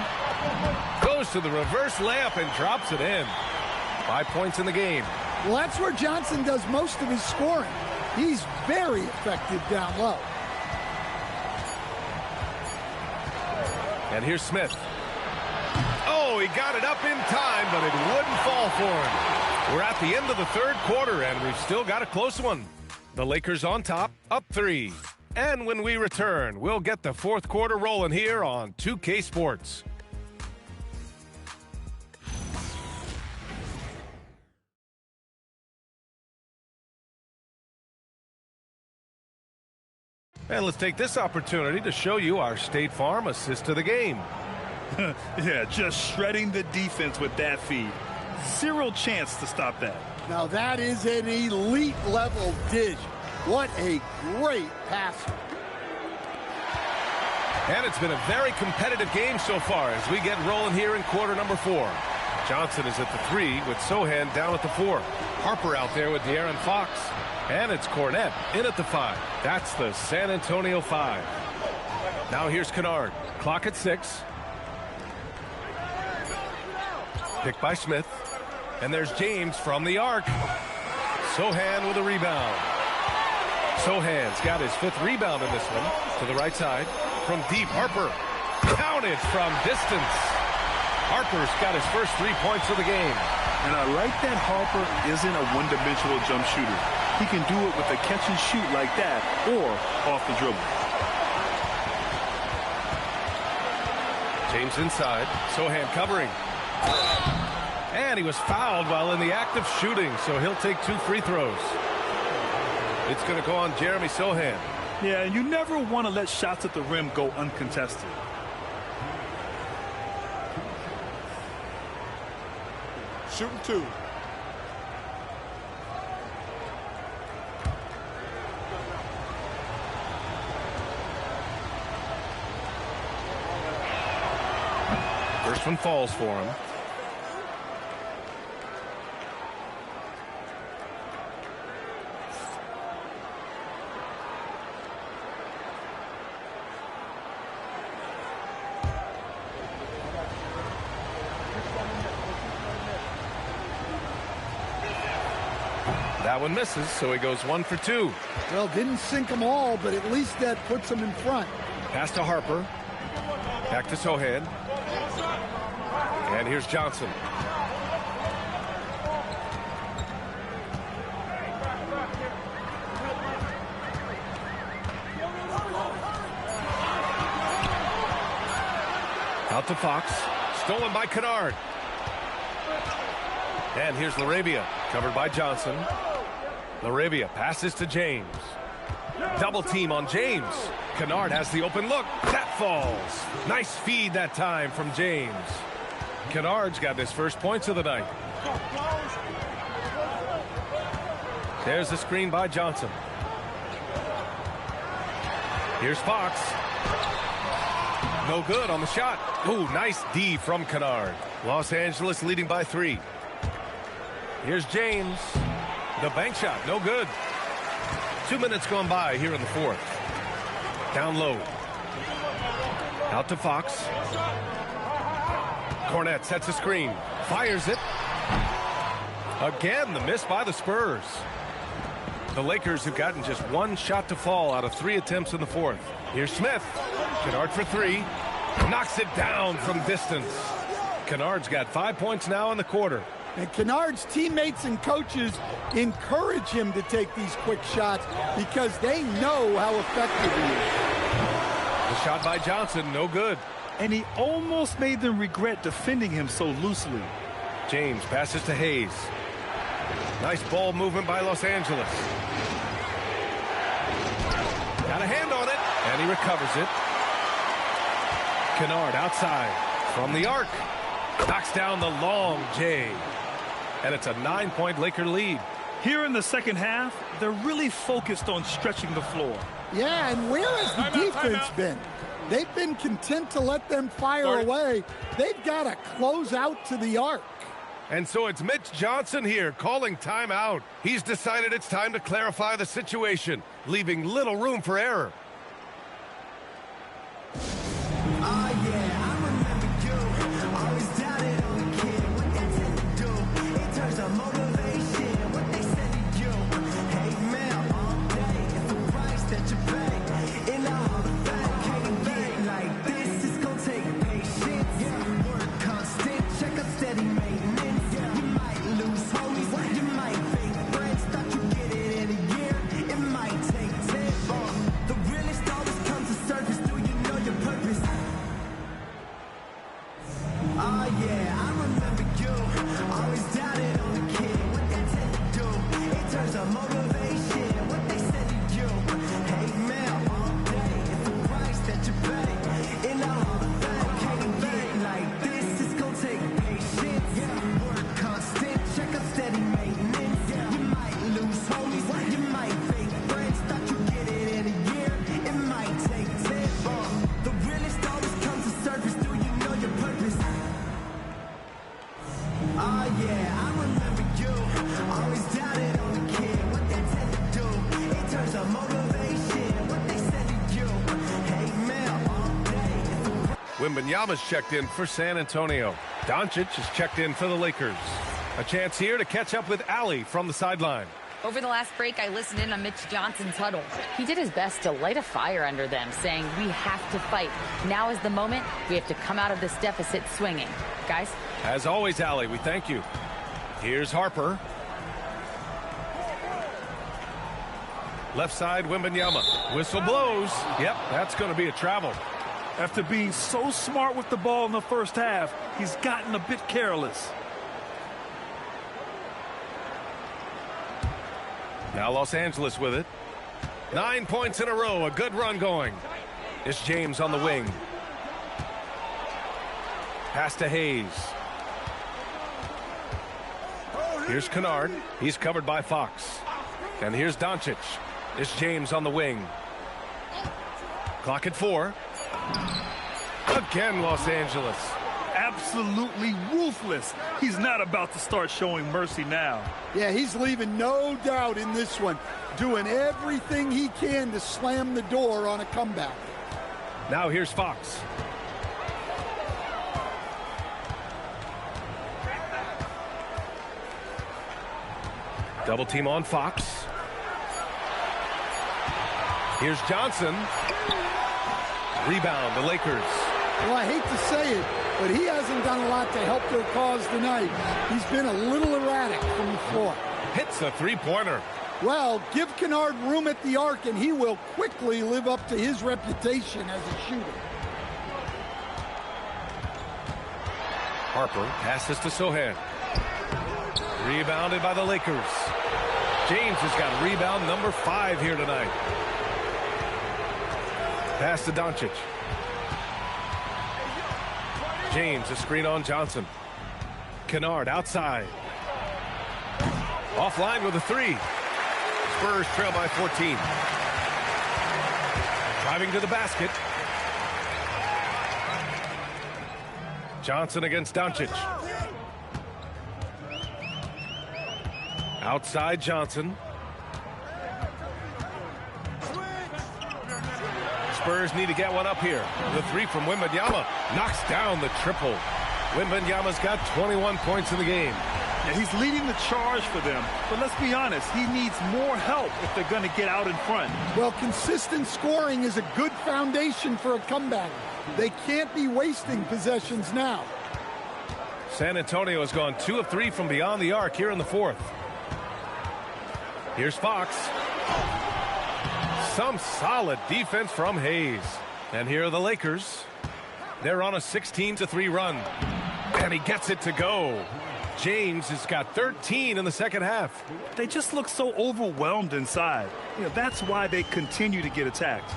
Goes to the reverse layup and drops it in. 5 points in the game. Well, that's where Johnson does most of his scoring. He's very effective down low. And here's Smith. Oh, he got it up in time, but it wouldn't fall for him. We're at the end of the third quarter, and we've still got a close one. The Lakers on top, up 3. And when we return, we'll get the fourth quarter rolling here on 2K Sports. And let's take this opportunity to show you our State Farm assist to the game. Yeah, just shredding the defense with that feed. Zero chance to stop that. Now that is an elite level dish. What a great passer. And it's been a very competitive game so far as we get rolling here in quarter number 4. Johnson is at the 3 with Sohan down at the 4. Harper out there with De'Aaron Fox. And it's Cornette in at the 5. That's the San Antonio 5. Now here's Kennard. Clock at 6. Picked by Smith. And there's James from the arc. Sohan with a rebound. Sohan's got his 5th rebound in this one. To the right side. From deep, Harper. Counted from distance. Harper's got his first 3 points of the game. And I like that Harper isn't a one-dimensional jump shooter. He can do it with a catch and shoot like that or off the dribble. James inside. Sohan covering. And he was fouled while in the act of shooting, so he'll take 2 free throws. It's going to go on Jeremy Sohan. Yeah, and you never want to let shots at the rim go uncontested. Shooting 2. First one falls for him. That one misses, so he goes 1 for 2. Well, didn't sink them all, but at least that puts them in front. Pass to Harper. Back to Sohan. And here's Johnson. Out to Fox. Stolen by Kennard. And here's Laravia. Covered by Johnson. Laravia passes to James. Double team on James. Kennard has the open look. That falls. Nice feed that time from James. Kennard's got his first points of the night. There's the screen by Johnson. Here's Fox. No good on the shot. Ooh, nice D from Kennard. Los Angeles leading by 3. Here's James. The bank shot, no good. 2 minutes gone by here in the fourth. Down low. Out to Fox. Cornette sets a screen. Fires it. Again, the miss by the Spurs. The Lakers have gotten just 1 shot to fall out of 3 attempts in the fourth. Here's Smith. Kennard for 3. Knocks it down from distance. Kennard's got 5 points now in the quarter. And Kennard's teammates and coaches encourage him to take these quick shots because they know how effective he is. The shot by Johnson, no good. And he almost made them regret defending him so loosely. James passes to Hayes. Nice ball movement by Los Angeles. Got a hand on it, and he recovers it. Kennard outside from the arc. Knocks down the long J. And it's a 9-point Laker lead. Here in the second half, they're really focused on stretching the floor. Yeah, and where has the defense been? They've been content to let them fire away. They've got to close out to the arc. And so it's Mitch Johnson here calling timeout. He's decided it's time to clarify the situation, leaving little room for error. Wembanyama's checked in for San Antonio. Doncic is checked in for the Lakers. A chance here to catch up with Allie from the sideline. Over the last break, I listened in on Mitch Johnson's huddle. He did his best to light a fire under them, saying, we have to fight. Now is the moment. We have to come out of this deficit swinging. Guys? As always, Allie, we thank you. Here's Harper. Left side, Wembanyama. Whistle blows. Yep, that's going to be a travel. After being so smart with the ball in the first half, he's gotten a bit careless. Now Los Angeles with it. 9 points in a row, a good run going. It's James on the wing. Pass to Hayes. Here's Kennard. He's covered by Fox. And here's Doncic. It's James on the wing. Clock at 4. Again, Los Angeles. absolutely ruthless. He's not about to start showing mercy now. Yeah, he's leaving no doubt in this one, doing everything he can to slam the door on a comeback. Now here's Fox. Double team on Fox. Here's Johnson. Rebound, the Lakers. Well, I hate to say it, but he hasn't done a lot to help their cause tonight. He's been a little erratic from the floor. Hits a three-pointer. Well, give Kennard room at the arc, and he will quickly live up to his reputation as a shooter. Harper passes to Sohan. Rebounded by the Lakers. James has got rebound number 5 here tonight. Pass to Doncic. James, a screen on Johnson. Kennard outside. Offline with a 3. Spurs trail by 14. Driving to the basket. Johnson against Doncic. Outside Johnson. Spurs need to get one up here. The 3 from Wembanyama knocks down the triple. Wembanyama's got 21 points in the game. Yeah, he's leading the charge for them, but let's be honest, he needs more help if they're going to get out in front. Well, consistent scoring is a good foundation for a comeback. They can't be wasting possessions now. San Antonio has gone 2 of 3 from beyond the arc here in the 4th. Here's Fox. Some solid defense from Hayes. And here are the Lakers. They're on a 16-3 run. And he gets it to go. James has got 13 in the second half. They just look so overwhelmed inside. That's why they continue to get attacked.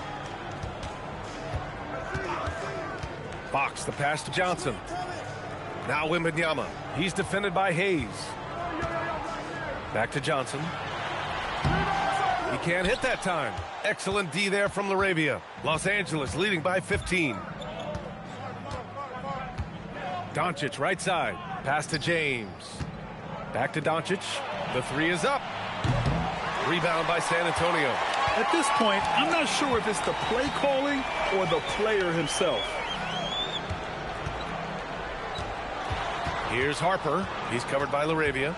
Fox, the pass to Johnson. Now Wembanyama. He's defended by Hayes. Back to Johnson. He can't hit that time. Excellent D there from Laravia. Los Angeles leading by 15. Doncic right side. Pass to James. Back to Doncic. The 3 is up. Rebound by San Antonio. At this point, I'm not sure if it's the play calling or the player himself. Here's Harper. He's covered by Laravia.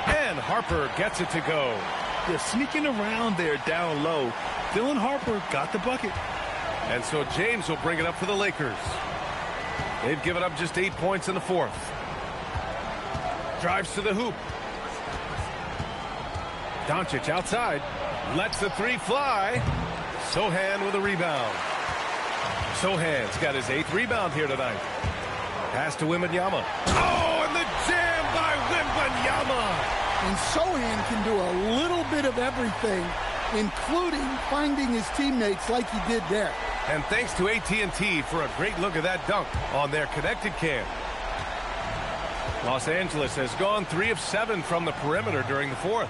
And Harper gets it to go. They're sneaking around there down low. Dylan Harper got the bucket. And so James will bring it up for the Lakers. They've given up just 8 points in the 4th. Drives to the hoop. Doncic outside. Lets the 3 fly. Sohan with a rebound. Sohan's got his 8th rebound here tonight. Pass to Wembanyama. Oh, and the jam by Wembanyama. And Sohan can do a little bit of everything, including finding his teammates like he did there. And thanks to AT&T for a great look at that dunk on their connected cam. Los Angeles has gone 3 of 7 from the perimeter during the 4th.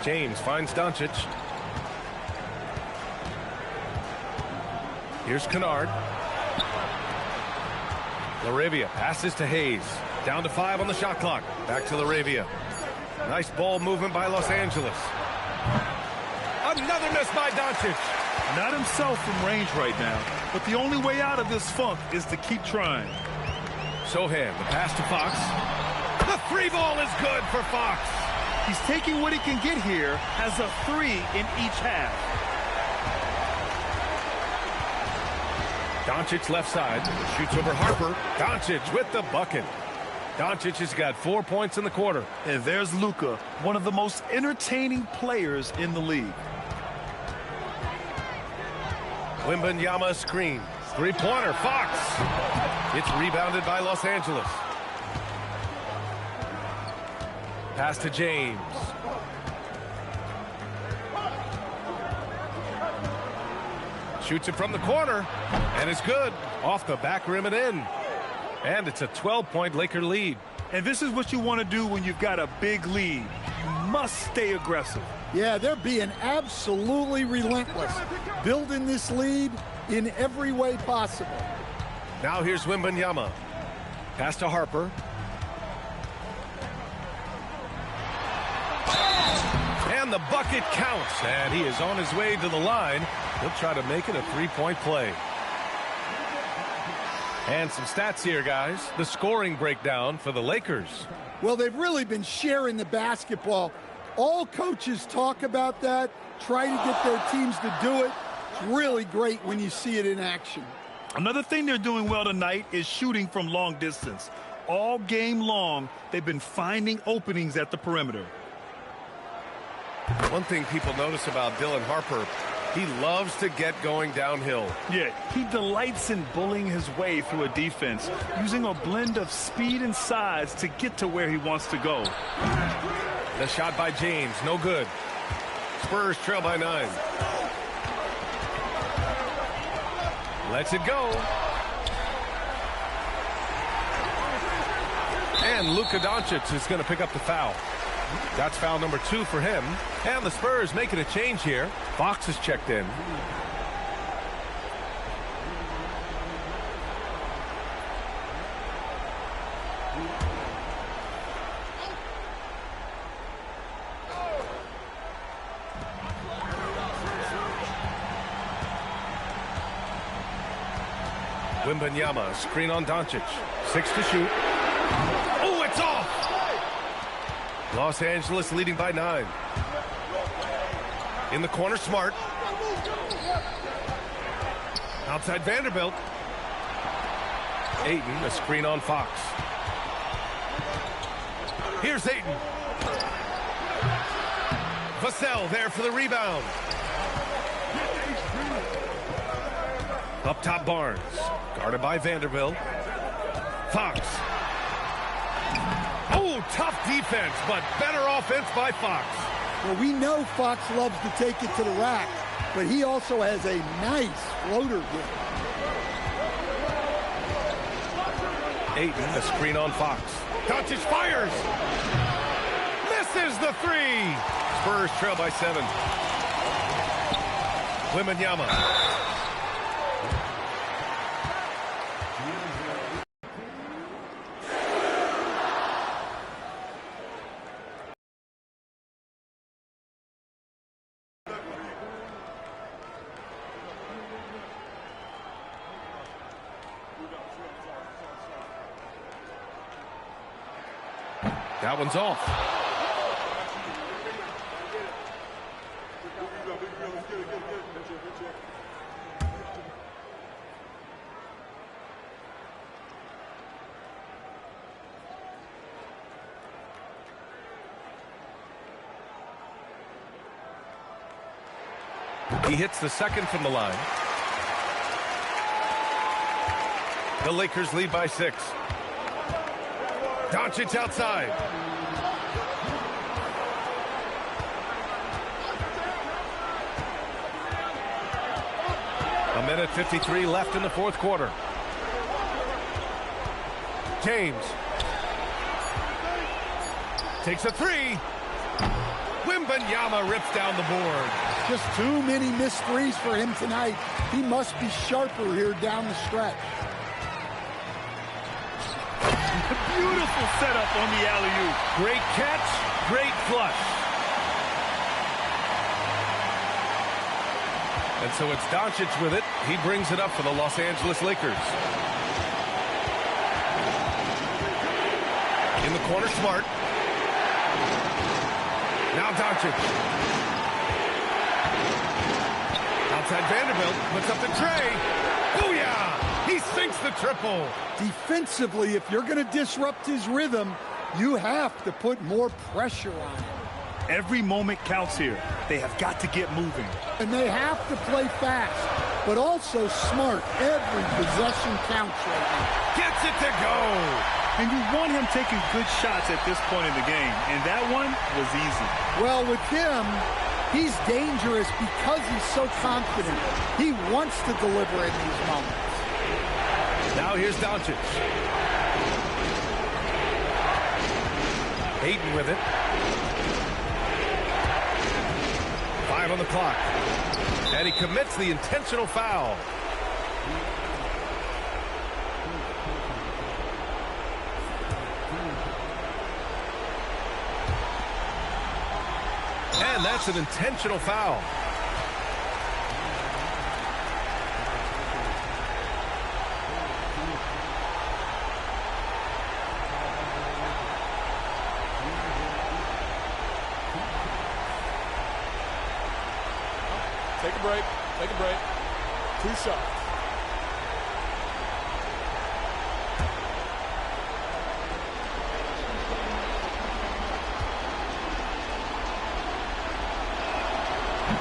James finds Doncic. Here's Kennard. Laravia passes to Hayes. Down to 5 on the shot clock. Back to Laravia. Nice ball movement by Los Angeles. Another miss by Doncic. Not himself from range right now, but the only way out of this funk is to keep trying. Sohan, the pass to Fox. The 3 ball is good for Fox. He's taking what he can get here, has a 3 in each half. Doncic left side, shoots over Harper. Doncic with the bucket. Doncic has got 4 points in the quarter. And there's Luka, one of the most entertaining players in the league. Wembanyama screen. 3-pointer, Fox. It's rebounded by Los Angeles. Pass to James. Shoots it from the corner, and it's good. Off the back rim and in. And it's a 12-point Laker lead. And this is what you want to do when you've got a big lead. You must stay aggressive. Yeah, they're being absolutely relentless, building this lead in every way possible. Now here's Wembanyama. Pass to Harper. And the bucket counts, and he is on his way to the line. He'll try to make it a three-point play. And some stats here, guys. The scoring breakdown for the Lakers. Well, they've really been sharing the basketball. All coaches talk about that, try to get their teams to do it. It's really great when you see it in action. Another thing they're doing well tonight is shooting from long distance. All game long, they've been finding openings at the perimeter. One thing people notice about Dylan Harper, he loves to get going downhill. Yeah, he delights in bullying his way through a defense, using a blend of speed and size to get to where he wants to go. The shot by James, no good. Spurs trail by 9. Lets it go. And Luka Doncic is going to pick up the foul. That's foul number 2 for him. And the Spurs making a change here. Fox is checked in. Wembanyama, screen on Doncic. 6 to shoot. Oh, it's off! Los Angeles leading by 9. In the corner, Smart. Outside Vanderbilt. Ayton, a screen on Fox. Here's Ayton. Vassell there for the rebound. Up top, Barnes. Guarded by Vanderbilt. Fox. Oh, tough defense, but better offense by Fox. Well, we know Fox loves to take it to the rack, but he also has a nice floater game. Ayton, a screen on Fox. Doncic fires. Misses the 3. Spurs trail by 7. Wembanyama. That one's off. He hits the second from the line. The Lakers lead by 6. Doncic outside. A minute 53 left in the fourth quarter. James takes a 3. Wembanyama rips down the board. Just too many missed threes for him tonight. He must be sharper here down the stretch. Beautiful setup on the alley-oop. Great catch, great flush. And so it's Doncic with it. He brings it up for the Los Angeles Lakers. In the corner, Smart. Now Doncic. Outside Vanderbilt, puts up the tray. Booyah! He sinks the triple. Defensively, if you're going to disrupt his rhythm, you have to put more pressure on him. Every moment counts here. They have got to get moving. And they have to play fast, but also smart. Every possession counts right now. Gets it to go. And you want him taking good shots at this point in the game, and that one was easy. Well, with him, he's dangerous because he's so confident. He wants to deliver in these moments. Now here's Doncic. Ayton with it. 5 on the clock. And he commits the intentional foul. And that's an intentional foul. Take a break. Take a break. 2 shots.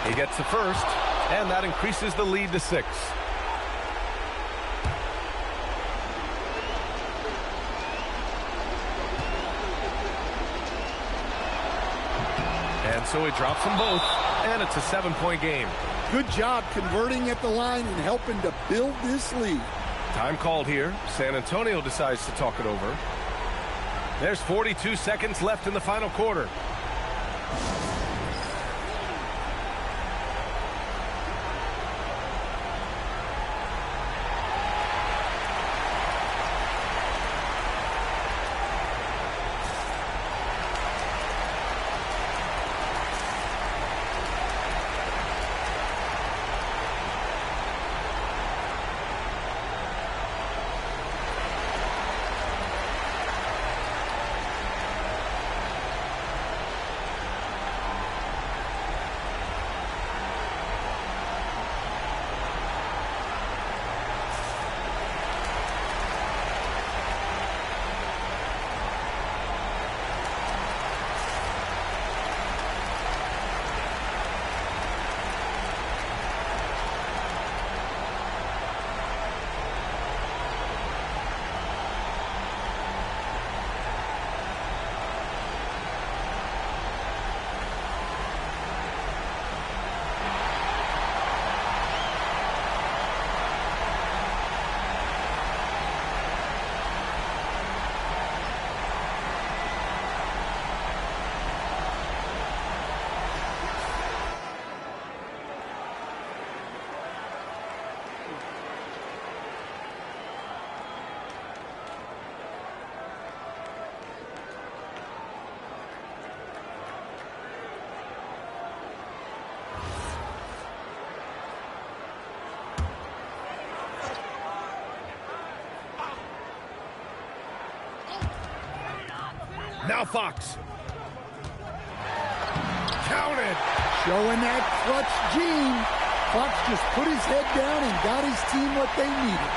He gets the first, and that increases the lead to 6. And so he drops them both, and it's a 7-point game. Good job converting at the line and helping to build this lead. Time called here. San Antonio decides to talk it over. There's 42 seconds left in the final quarter. Now Fox. Counted. Showing that clutch gene. Fox just put his head down and got his team what they needed.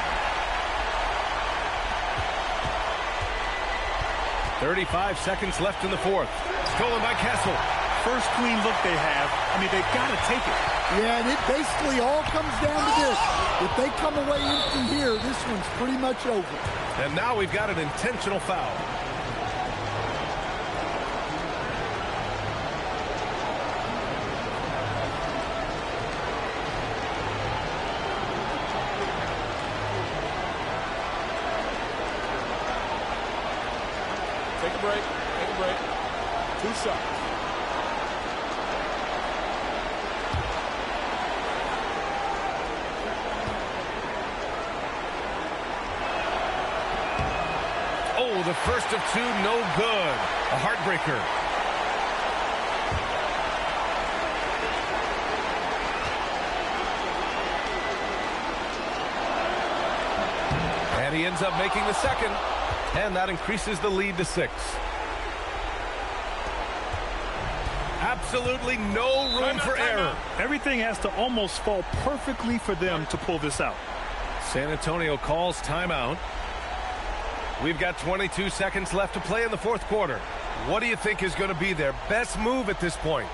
35 seconds left in the fourth. Stolen by Kessel. First clean look they have. I mean, they've got to take it. Yeah, and it basically all comes down to this. If they come away empty here, this one's pretty much over. And now we've got an intentional foul. Take a break. Take a break. 2 shots. Oh, the first of 2, no good. A heartbreaker. And he ends up making the second. And that increases the lead to 6. Absolutely no room for error. Everything has to almost fall perfectly for them to pull this out. San Antonio calls timeout. We've got 22 seconds left to play in the fourth quarter. What do you think is going to be their best move at this point?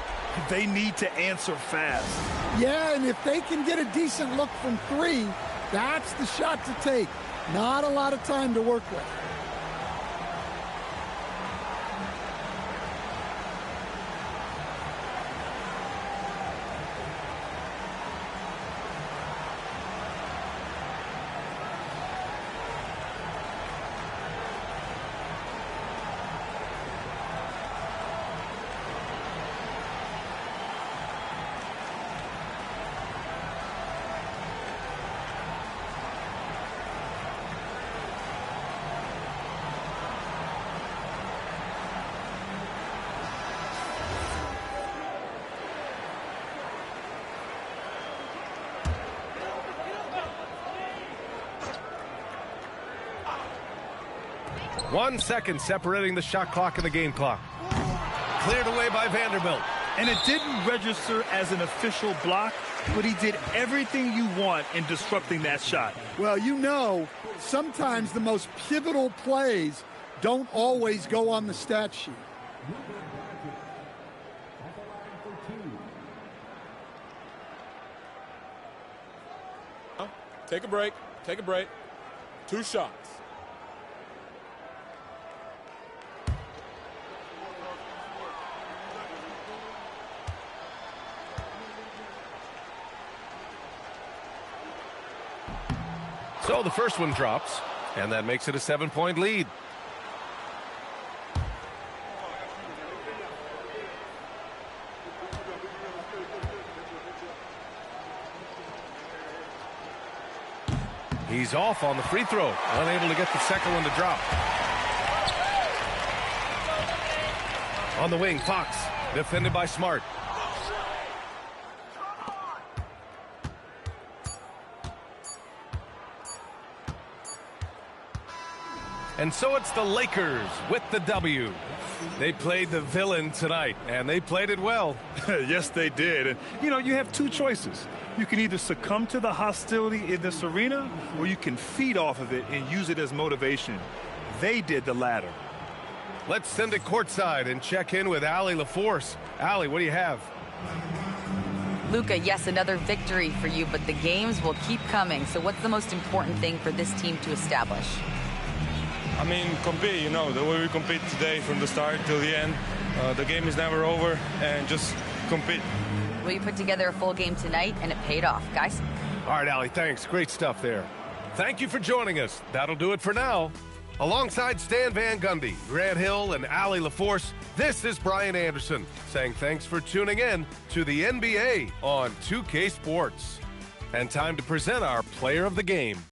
They need to answer fast. Yeah, and if they can get a decent look from 3, that's the shot to take. Not a lot of time to work with. 1 second separating the shot clock and the game clock. Cleared away by Vanderbilt. And it didn't register as an official block, but he did everything you want in disrupting that shot. Well, you know, sometimes the most pivotal plays don't always go on the stat sheet. Take a break. Take a break. 2 shots. So the first one drops, and that makes it a 7-point lead. He's off on the free throw, unable to get the second one to drop. On the wing, Fox, defended by Smart. And so it's the Lakers with the W. They played the villain tonight, and they played it well. Yes, they did. And, you know, you have 2 choices. You can either succumb to the hostility in this arena, or you can feed off of it and use it as motivation. They did the latter. Let's send it courtside and check in with Allie LaForce. Allie, what do you have? Luka, yes, another victory for you, but the games will keep coming. So what's the most important thing for this team to establish? I mean, compete, you know, the way we compete today from the start till the end. The game is never over, and just compete. Well, you put together a full game tonight, and it paid off, guys. All right, Allie, thanks. Great stuff there. Thank you for joining us. That'll do it for now. Alongside Stan Van Gundy, Grant Hill, and Allie LaForce, this is Brian Anderson saying thanks for tuning in to the NBA on 2K Sports. And time to present our player of the game.